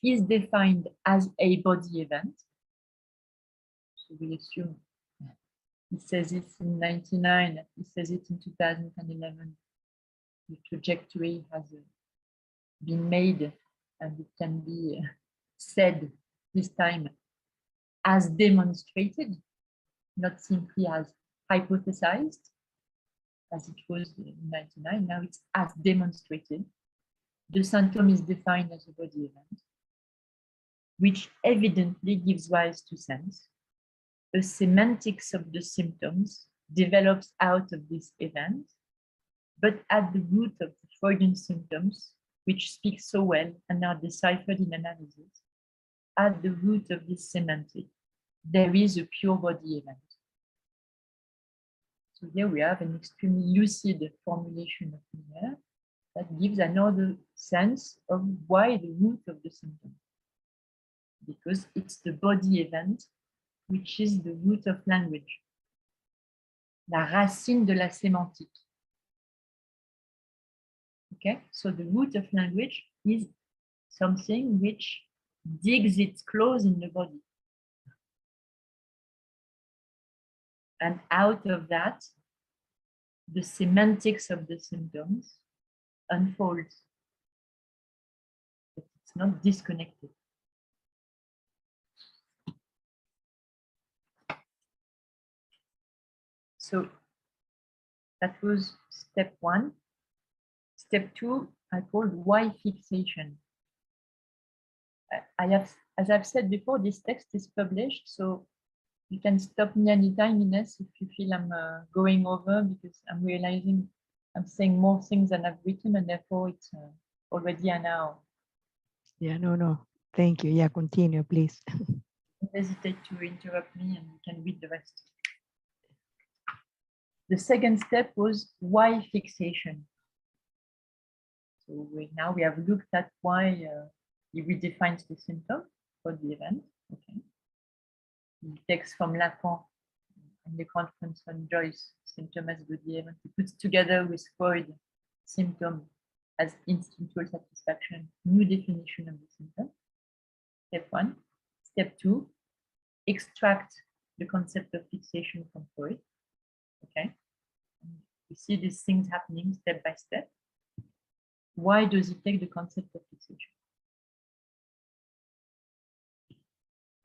is defined as a body event. So we assume he says it in 99, he says it in 2011. The trajectory has been made, and it can be said this time as demonstrated, not simply as hypothesized, as it was in 99. Now it's as demonstrated. The symptom is defined as a body event, which evidently gives rise to sense. A semantics of the symptoms develops out of this event, but at the root of the Freudian symptoms, which speak so well and are deciphered in analysis, at the root of this semantic, there is a pure body event. So here we have an extremely lucid formulation of Miller that gives another sense of why the root of the symptom. Because it's the body event which is the root of language, la racine de la sémantique. Okay, so the root of language is something which digs its claws in the body. And out of that, the semantics of the symptoms unfolds. But it's not disconnected. So that was step one. Step two, I called why fixation. As I've said before, this text is published, so you can stop me anytime, Ines, if you feel I'm going over, because I'm realizing I'm saying more things than I've written, and therefore it's already an hour. Yeah, no. Thank you. Yeah, continue, please. Don't hesitate to interrupt me and you can read the rest. The second step was why fixation. So now we have looked at why he redefines the symptom for the event. Okay. He takes from Lacan and the conference on Joyce, symptom as body event. He puts together with Freud, symptom as instinctual satisfaction, new definition of the symptom. Step one. Step two, extract the concept of fixation from Freud. Okay. And we see these things happening step by step. Why does he take the concept of fixation?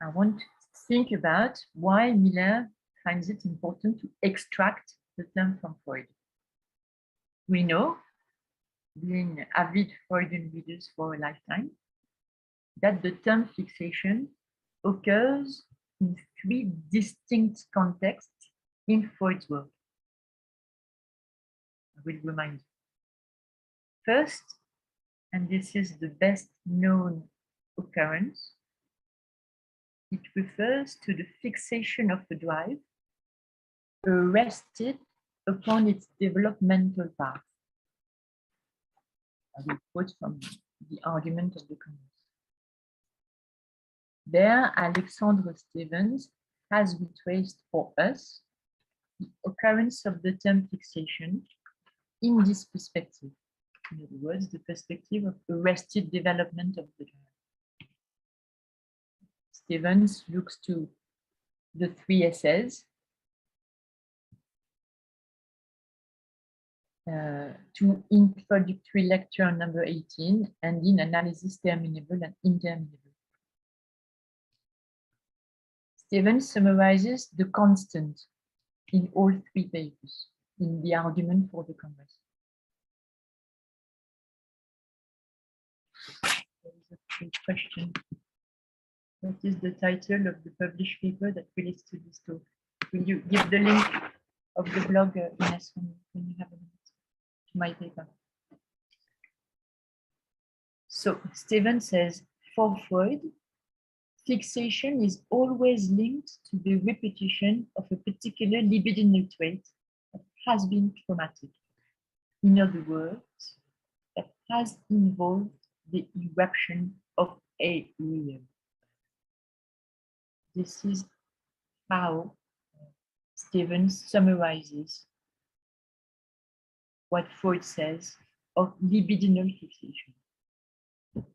I want to think about why Miller finds it important to extract the term from Freud. We know, being avid Freudian readers for a lifetime, that the term fixation occurs in three distinct contexts in Freud's work. I will remind you. First, and this is the best known occurrence, it refers to the fixation of a drive arrested upon its developmental path. I will quote from the argument of the Congress. There, Alexandre Stevens has retraced for us the occurrence of the term fixation in this perspective. In other words, the perspective of arrested development of the drive. Stevens looks to the three essays, to introductory lecture number 18 and in analysis terminable and interminable. Stevens summarizes the constant in all three papers in the argument for the Congress. There is a question. What is the title of the published paper that relates to this talk? Will you give the link of the blog, Ines, when you have a minute, to my paper? So Stevens says, for Freud, fixation is always linked to the repetition of a particular libidinal trait that has been traumatic. In other words, that has involved the eruption of a real. This is how Stevens summarizes what Freud says of libidinal fixation. Okay,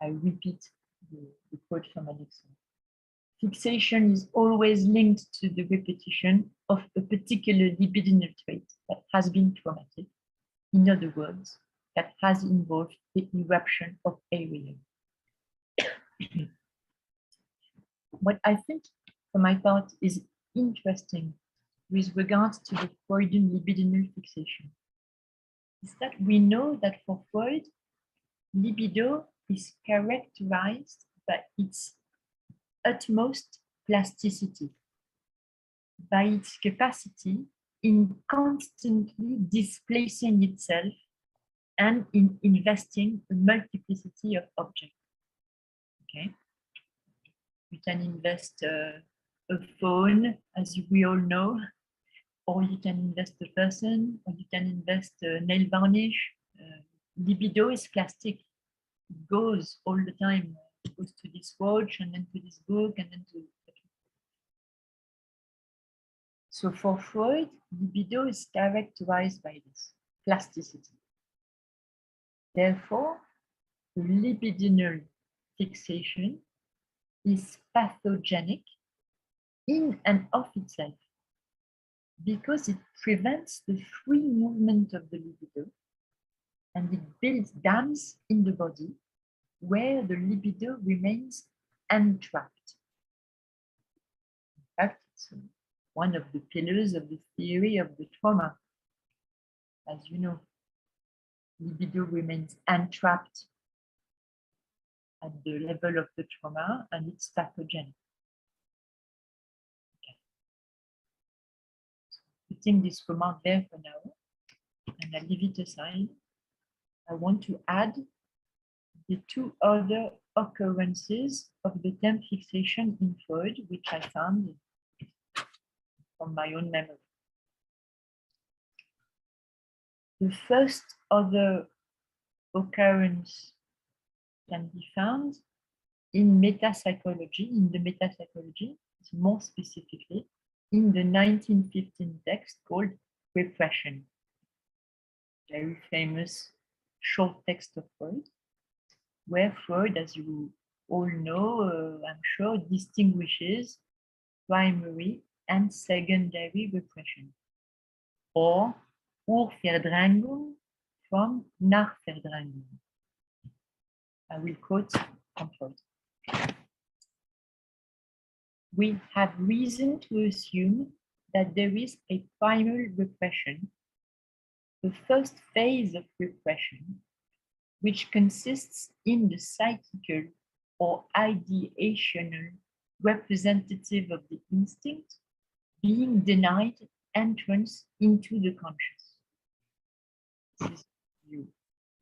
I repeat the quote from Alexander. Fixation is always linked to the repetition of a particular libidinal trait that has been traumatic. In other words, that has involved the eruption of a real. What I think, for my part, is interesting with regards to the Freudian libidinal fixation is that we know that for Freud, libido is characterized by its utmost plasticity, by its capacity in constantly displacing itself and in investing a multiplicity of objects. Okay, you can invest a phone, as we all know, or you can invest a person, or you can invest nail varnish. Libido is plastic. It goes all the time. It goes to this watch, and then to this book, and then to. So for Freud, libido is characterized by this plasticity. Therefore, the libidinal fixation is pathogenic in and of itself because it prevents the free movement of the libido and it builds dams in the body where the libido remains entrapped. In fact, it's one of the pillars of the theory of the trauma. As you know, libido remains entrapped at the level of the trauma and it's pathogenic. Okay. So putting this remark there for now, and I leave it aside, I want to add the two other occurrences of the term fixation in Freud, which I found from my own memory. The first other occurrence can be found in metapsychology, more specifically in the 1915 text called Repression, very famous short text of Freud, where Freud, as you all know, I'm sure, distinguishes primary and secondary repression, or Urverdrängung from Nachverdrängung. I will quote from Freud. We have reason to assume that there is a primary repression, the first phase of repression, which consists in the psychical or ideational representative of the instinct being denied entrance into the conscious. You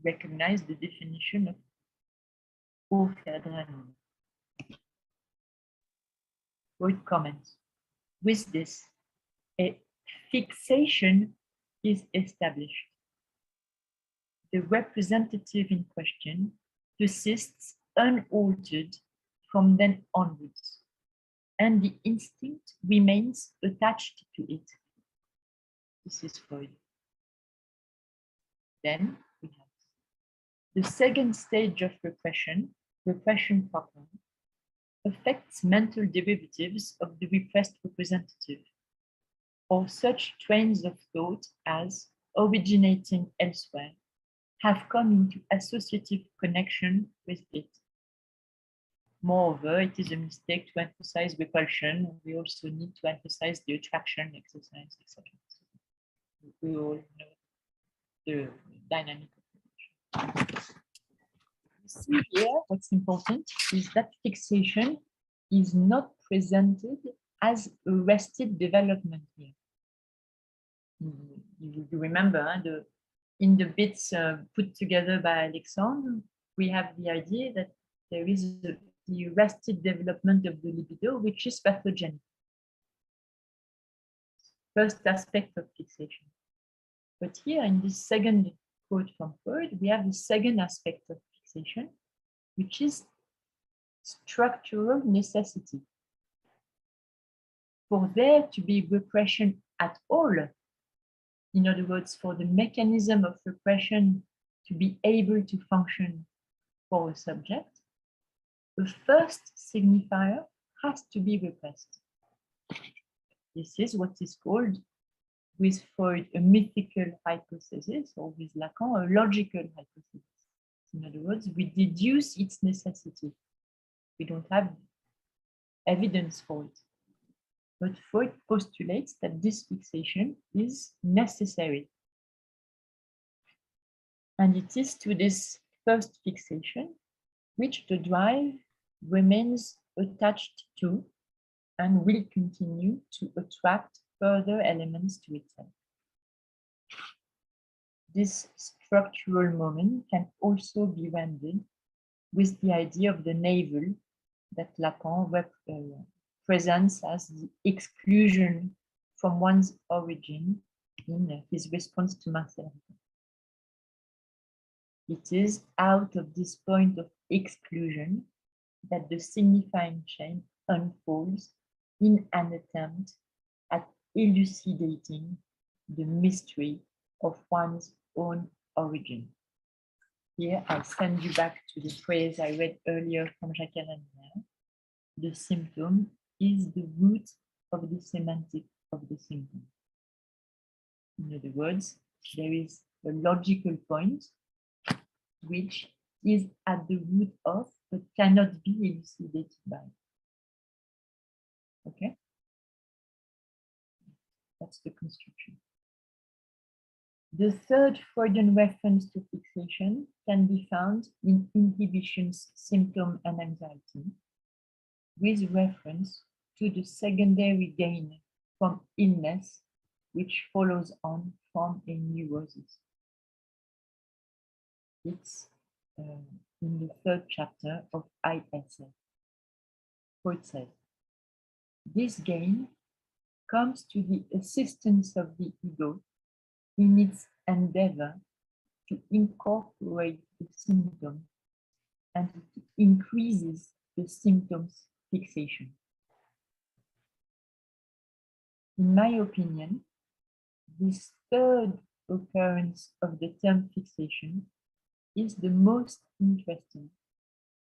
recognize the definition of Urverdrängung. Freud comments, with this, a fixation is established. The representative in question persists unaltered from then onwards, and the instinct remains attached to it. This is Freud. Then we have the second stage of repression, repression proper, affects mental derivatives of the repressed representative, or such trains of thought as, originating elsewhere, have come into associative connection with it. Moreover, it is a mistake to emphasize repulsion. We also need to emphasize the attraction exercise, etc. We all know the dynamic of repulsion. You see here, what's important is that fixation is not presented as arrested development here. You remember, in the bits put together by Alexandre, we have the idea that there is the arrested development of the libido, which is pathogenic. First aspect of fixation. But here in this second quote from Freud, we have the second aspect of fixation, which is structural necessity. For there to be repression at all, in other words, for the mechanism of repression to be able to function for a subject, the first signifier has to be repressed. This is what is called, with Freud, a mythical hypothesis, or with Lacan, a logical hypothesis. In other words, we deduce its necessity. We don't have evidence for it. But Freud postulates that this fixation is necessary. And it is to this first fixation which the drive remains attached to and will continue to attract further elements to itself. This structural moment can also be rendered with the idea of the navel that Lacan presents as the exclusion from one's origin in his response to Marcel. It is out of this point of exclusion that the signifying chain unfolds in an attempt at elucidating the mystery of one's own origin. Here, I send you back to the phrase I read earlier from Jacques Alain. The symptom is the root of the semantic of the symptom. In other words, there is a logical point which is at the root of, but cannot be elucidated by. Okay? That's the construction. The third Freudian reference to fixation can be found in inhibitions, symptom, and anxiety, with reference to the secondary gain from illness, which follows on from a neurosis. It's in the third chapter of ISF. Freud says, this gain comes to the assistance of the ego in its endeavor to incorporate the symptom, and it increases the symptom's fixation. In my opinion, this third occurrence of the term fixation is the most interesting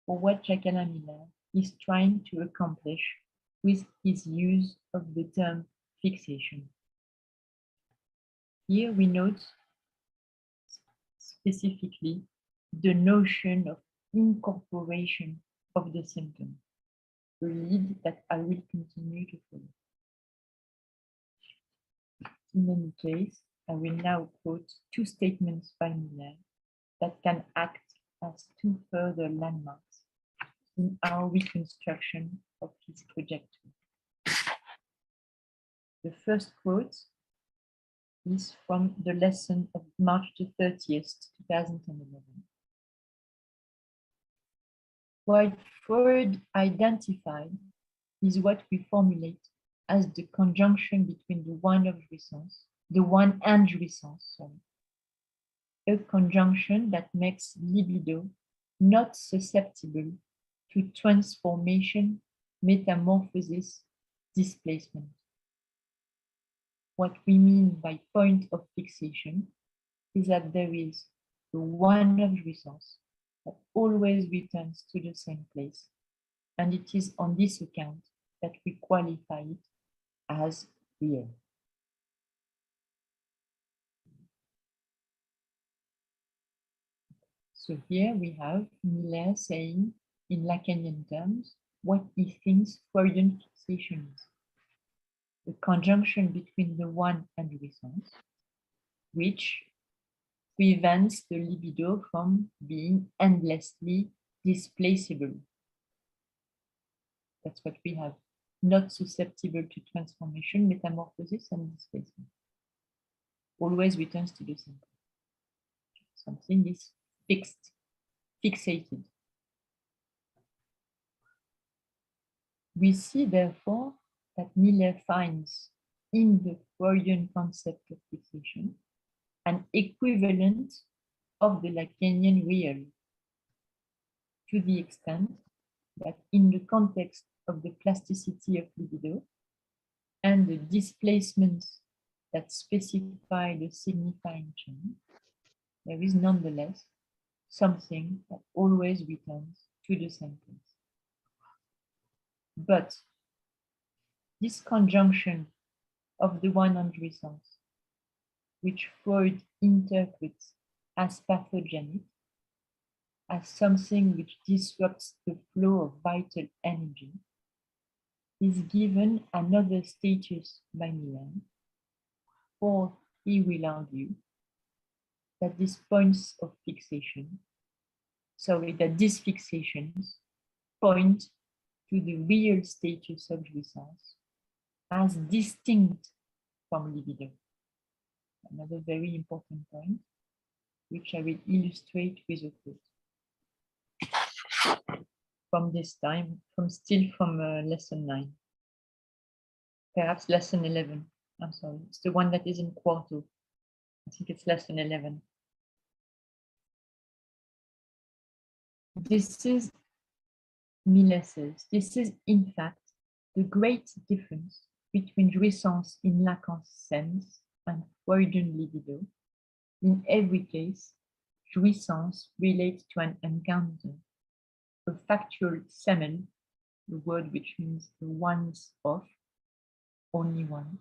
for what Jacques Miller is trying to accomplish with his use of the term fixation. Here we note specifically the notion of incorporation of the symptom, a lead that I will continue to follow. In any case, I will now quote two statements by Miller that can act as two further landmarks in our reconstruction of his trajectory. The first quote is from the lesson of March the 30th, 2011. What Freud identified is what we formulate as the conjunction between the one and jouissance, a conjunction that makes libido not susceptible to transformation, metamorphosis, displacement. What we mean by point of fixation is that there is the one of jouissance that always returns to the same place, and it is on this account that we qualify it as real. So here we have Miller saying in Lacanian terms what he thinks Freudian fixation is. The conjunction between the one and jouissance, which prevents the libido from being endlessly displaceable. That's what we have. Not susceptible to transformation, metamorphosis, and displacement. Always returns to the same place. Something is fixed, fixated. We see, therefore, that Miller finds in the Freudian concept of fixation an equivalent of the Lacanian real. to the extent that in the context of the plasticity of libido and the displacements that specify the signifying chain, there is nonetheless something that always returns to the same place. But this conjunction of the one and jouissance, which Freud interprets as pathogenic, as something which disrupts the flow of vital energy, is given another status by Milan, for he will argue that these points of fixation, that these fixations point to the real status of jouissance as distinct from libido. Another very important point, which I will illustrate with a quote. From this time, from lesson 9, perhaps lesson 11. I'm sorry, it's the one that is in quarto. I think it's lesson 11. This is, Miller says, this is in fact the great difference between jouissance in Lacan's sense and Freudian libido. In every case, jouissance relates to an encounter, a factual semen, the word which means the once of, only one,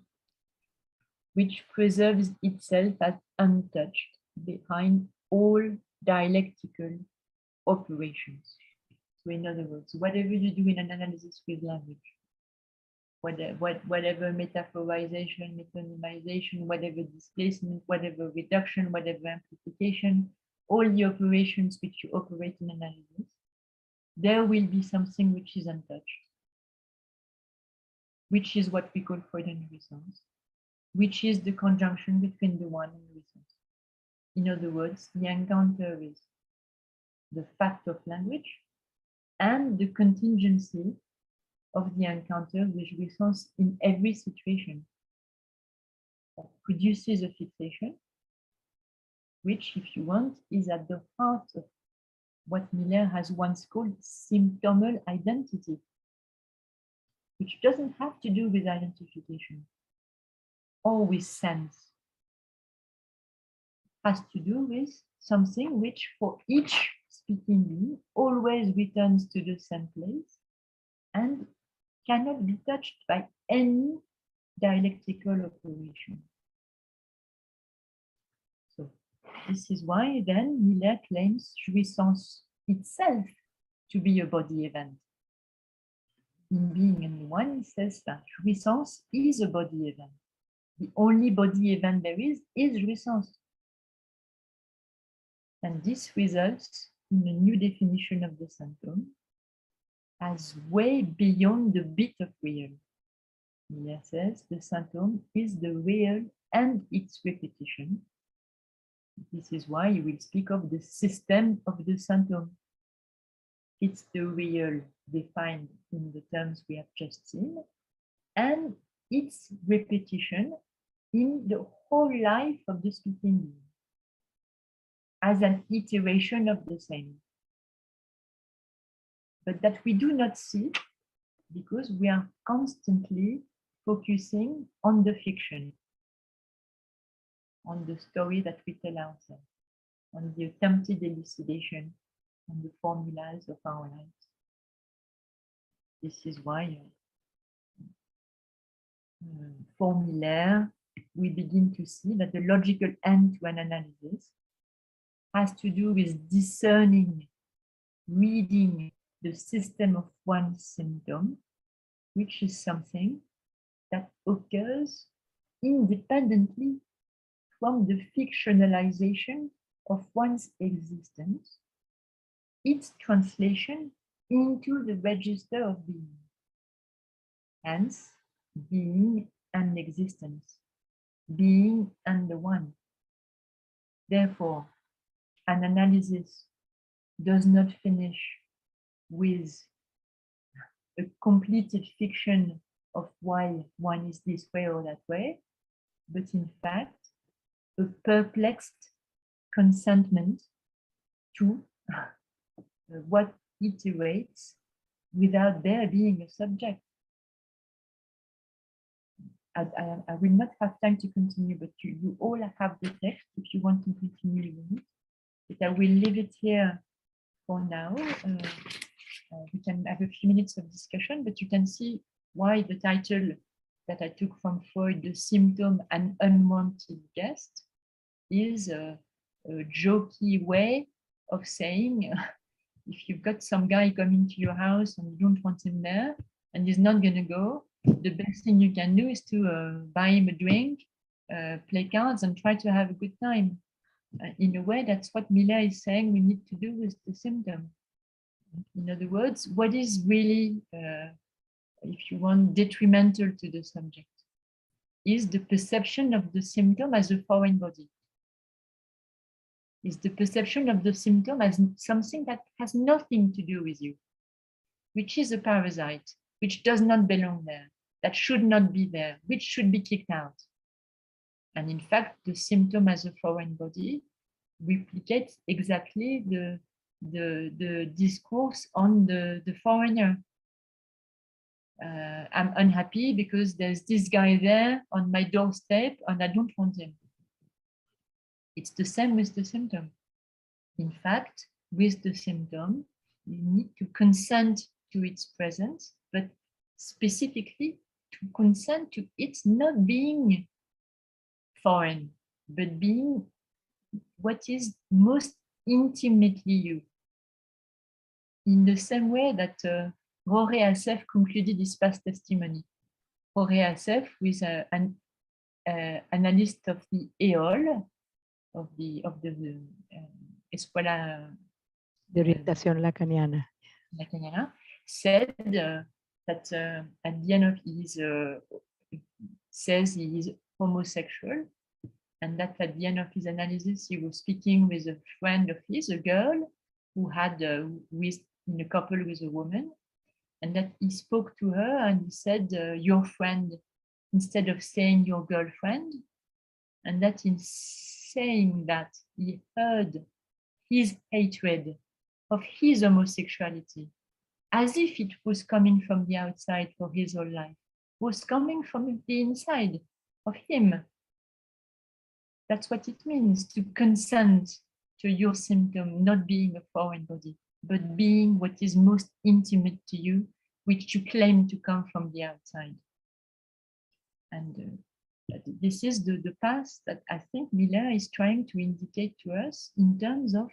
which preserves itself as untouched behind all dialectical operations. So in other words, whatever you do in an analysis with language, whatever metaphorization, metonymization, whatever displacement, whatever reduction, whatever amplification, all the operations which you operate in analysis, there will be something which is untouched, which is what we call Freudian jouissance, which is the conjunction between the one and jouissance. In other words, the encounter is the fact of language and the contingency of the encounter with jouissance in every situation that produces a fixation, which, if you want, is at the heart of what Miller has once called symptomal identity, which doesn't have to do with identification or with sense. It has to do with something which, for each speaking being, always returns to the same place and cannot be touched by any dialectical operation. So this is why then Miller claims jouissance itself to be a body event. In Being and the One, he says that jouissance is a body event. The only body event there is jouissance. And this results in a new definition of the symptom as way beyond the bit of real. Miller says the symptom is the real and its repetition. This is why he will speak of the system of the symptom. It's the real defined in the terms we have just seen, and its repetition in the whole life of the speaking being as an iteration of the same. But that we do not see because we are constantly focusing on the fiction, on the story that we tell ourselves, on the attempted elucidation, on the formulas of our lives. This is why for Miller, we begin to see that the logical end to an analysis has to do with discerning, reading the system of one symptom, which is something that occurs independently from the fictionalization of one's existence, its translation into the register of being. Hence, being and existence, being and the one. Therefore, an analysis does not finish with a completed fiction of why one is this way or that way, but in fact, a perplexed consentment to what iterates without there being a subject. I will not have time to continue, but you all have the text if you want to continue with it. But I will leave it here for now. We can have a few minutes of discussion, but you can see why the title that I took from Freud, The Symptom, an Unwanted Guest, is a jokey way of saying, if you've got some guy coming to your house and you don't want him there, and he's not going to go, the best thing you can do is to buy him a drink, play cards, and try to have a good time. In a way, that's what Miller is saying we need to do with the symptom. In other words, what is really, if you want, detrimental to the subject is the perception of the symptom as a foreign body. Is the perception of the symptom as something that has nothing to do with you, which is a parasite, which does not belong there, that should not be there, which should be kicked out. And in fact, the symptom as a foreign body replicates exactly the discourse on the foreigner. I'm unhappy because there's this guy there on my doorstep and I don't want him. It's the same with the symptom. In fact, with the symptom, you need to consent to its presence, but specifically to consent to its not being foreign, but being what is most intimately you. In the same way that Roré Assef concluded his past testimony. Roré Assef was an analyst of the EOL, of the Escuela De orientación lacaniana. Lacaniana, said that at the end of his says he is homosexual, and that at the end of his analysis he was speaking with a friend of his, a girl who had in a couple with a woman, and that he spoke to her and he said your friend instead of saying your girlfriend, and that in saying that he heard his hatred of his homosexuality as if it was coming from the outside for his whole life, was coming from the inside of him. That's what it means to consent to your symptom not being a foreign body, but being what is most intimate to you, which you claim to come from the outside. And this is the path that I think Miller is trying to indicate to us in terms of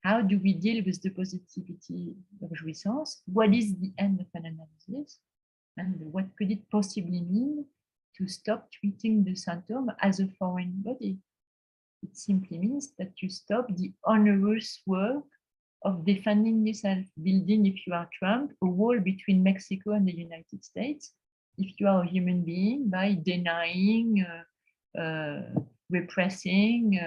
how do we deal with the positivity of jouissance? What is the end of an analysis? And what could it possibly mean to stop treating the symptom as a foreign body? It simply means that you stop the onerous work of defending yourself, building, if you are Trump, a wall between Mexico and the United States, if you are a human being, by denying, repressing,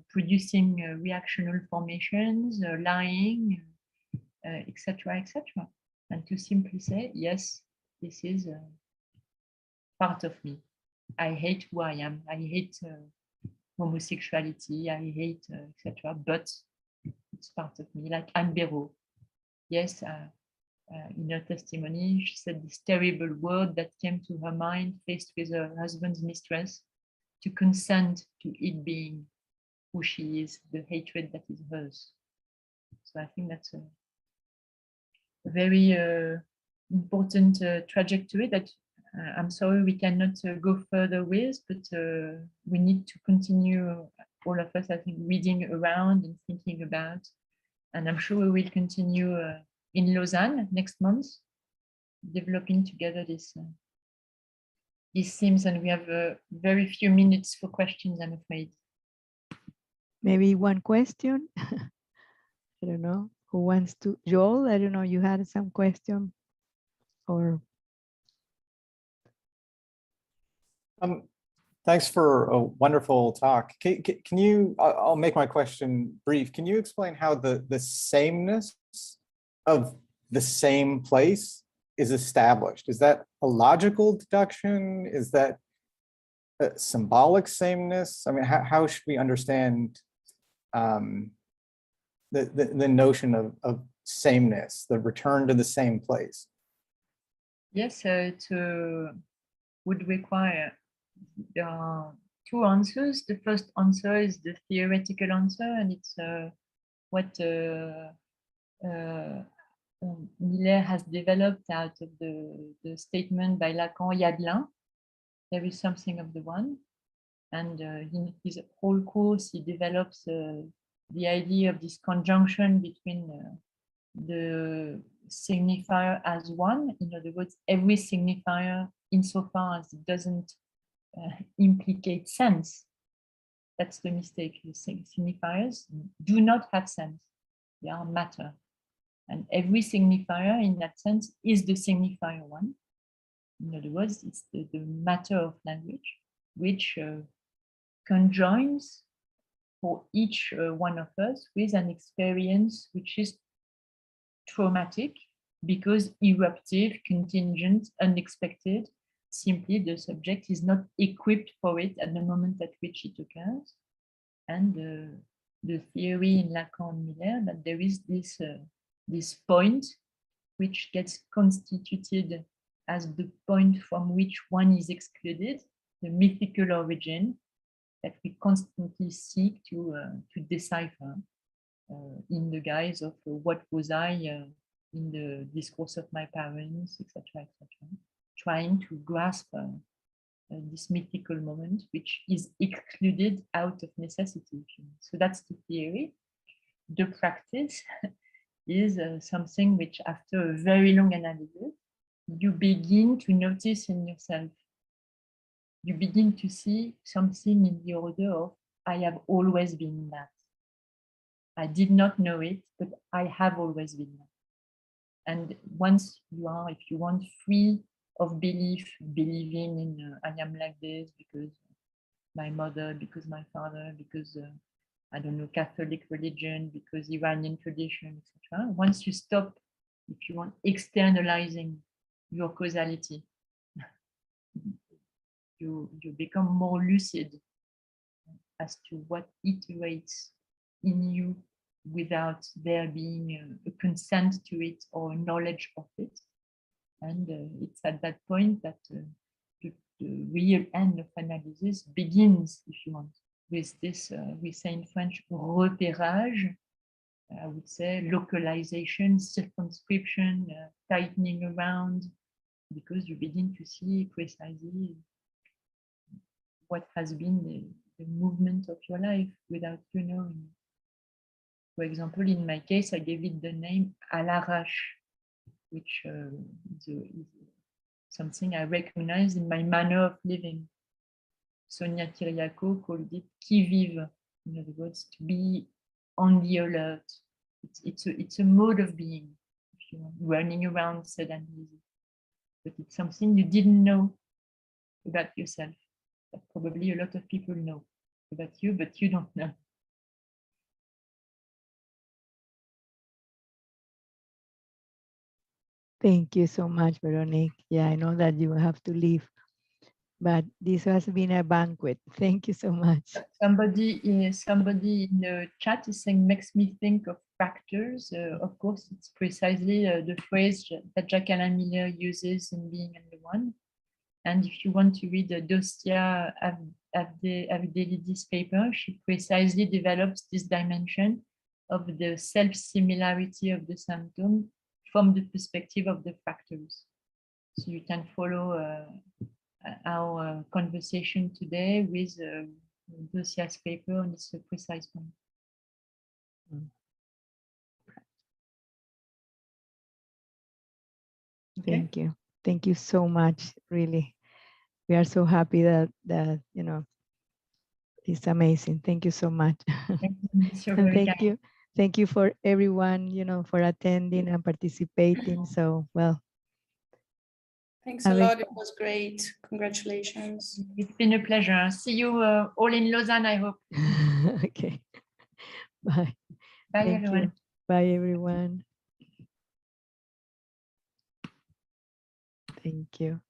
producing reactional formations, lying, etc., etc. And to simply say, yes, this is part of me. I hate who I am. I hate homosexuality. I hate, etc. But it's part of me. Like Anne Béraud. Yes, in her testimony, she said this terrible word that came to her mind faced with her husband's mistress, to consent to it being who she is, the hatred that is hers. So I think that's a very important trajectory that I'm sorry we cannot go further with, but we need to continue, all of us, I think, reading around and thinking about. And I'm sure we will continue in Lausanne next month, developing together this these themes, and we have very few minutes for questions, I'm afraid. Maybe one question. I don't know who wants to. Joel, I don't know, you had some question or. Thanks for a wonderful talk. Can you, I'll make my question brief. Can you explain how the sameness of the same place is established? Is that a logical deduction? Is that a symbolic sameness? I mean, how should we understand the notion of sameness, the return to the same place? Yes, it would require two answers. The first answer is the theoretical answer, and it's what Miller has developed out of the statement by Lacan, Yadelin. There is something of the one. And in his whole course, he develops the idea of this conjunction between the signifier as one. In other words, every signifier, insofar as it doesn't implicate sense. That's the mistake. The signifiers do not have sense. They are matter. And every signifier in that sense is the signifier one. In other words, it's the matter of language, which conjoins for each one of us with an experience which is traumatic because eruptive, contingent, unexpected. Simply the subject is not equipped for it at the moment at which it occurs. And the theory in Lacan and Miller that there is this point which gets constituted as the point from which one is excluded, the mythical origin that we constantly seek to decipher in the guise of what was I in the discourse of my parents, etc., trying to grasp this mythical moment, which is excluded out of necessity. So that's the theory. The practice is something which, after a very long analysis, you begin to notice in yourself. You begin to see something in the order of, I have always been that. I did not know it, but I have always been that. And once you are, if you want, free of believing in I am like this because my mother, because my father, because I don't know, Catholic religion, because Iranian tradition, etc. Once you stop, if you want, externalizing your causality, you become more lucid as to what iterates in you without there being a consent to it or knowledge of it. And it's at that point that the real end of analysis begins, if you want, with this, we say in French, repérage, I would say localization, circumscription, tightening around, because you begin to see precisely what has been the movement of your life without you knowing. For example, in my case, I gave it the name à l'arrache, which is something I recognize in my manner of living. Sonia Kiriakou called it qui vive, in other words, to be on the alert. It's a mode of being, if you want, running around suddenly. But it's something you didn't know about yourself, that probably a lot of people know about you, but you don't know. Thank you so much, Veronique. Yeah, I know that you have to leave, but this has been a banquet. Thank you so much. Somebody in the chat is saying, makes me think of factors. Of course, it's precisely the phrase that Jacques-Alain Miller uses in Being and the One. And if you want to read Dostia Avdelidis' paper, she precisely develops this dimension of the self-similarity of the symptom from the perspective of the factors. So you can follow our conversation today with Dostia's paper on this precise point. Thank you. Thank you so much, really. We are so happy that you know, it's amazing. Thank you so much. Thank you, And thank you for everyone, you know, for attending and participating. So, well. Thanks a lot. It was great. Congratulations. It's been a pleasure. See you all in Lausanne, I hope. Okay. Bye. Bye, Thank everyone. you. Bye, everyone. Thank you.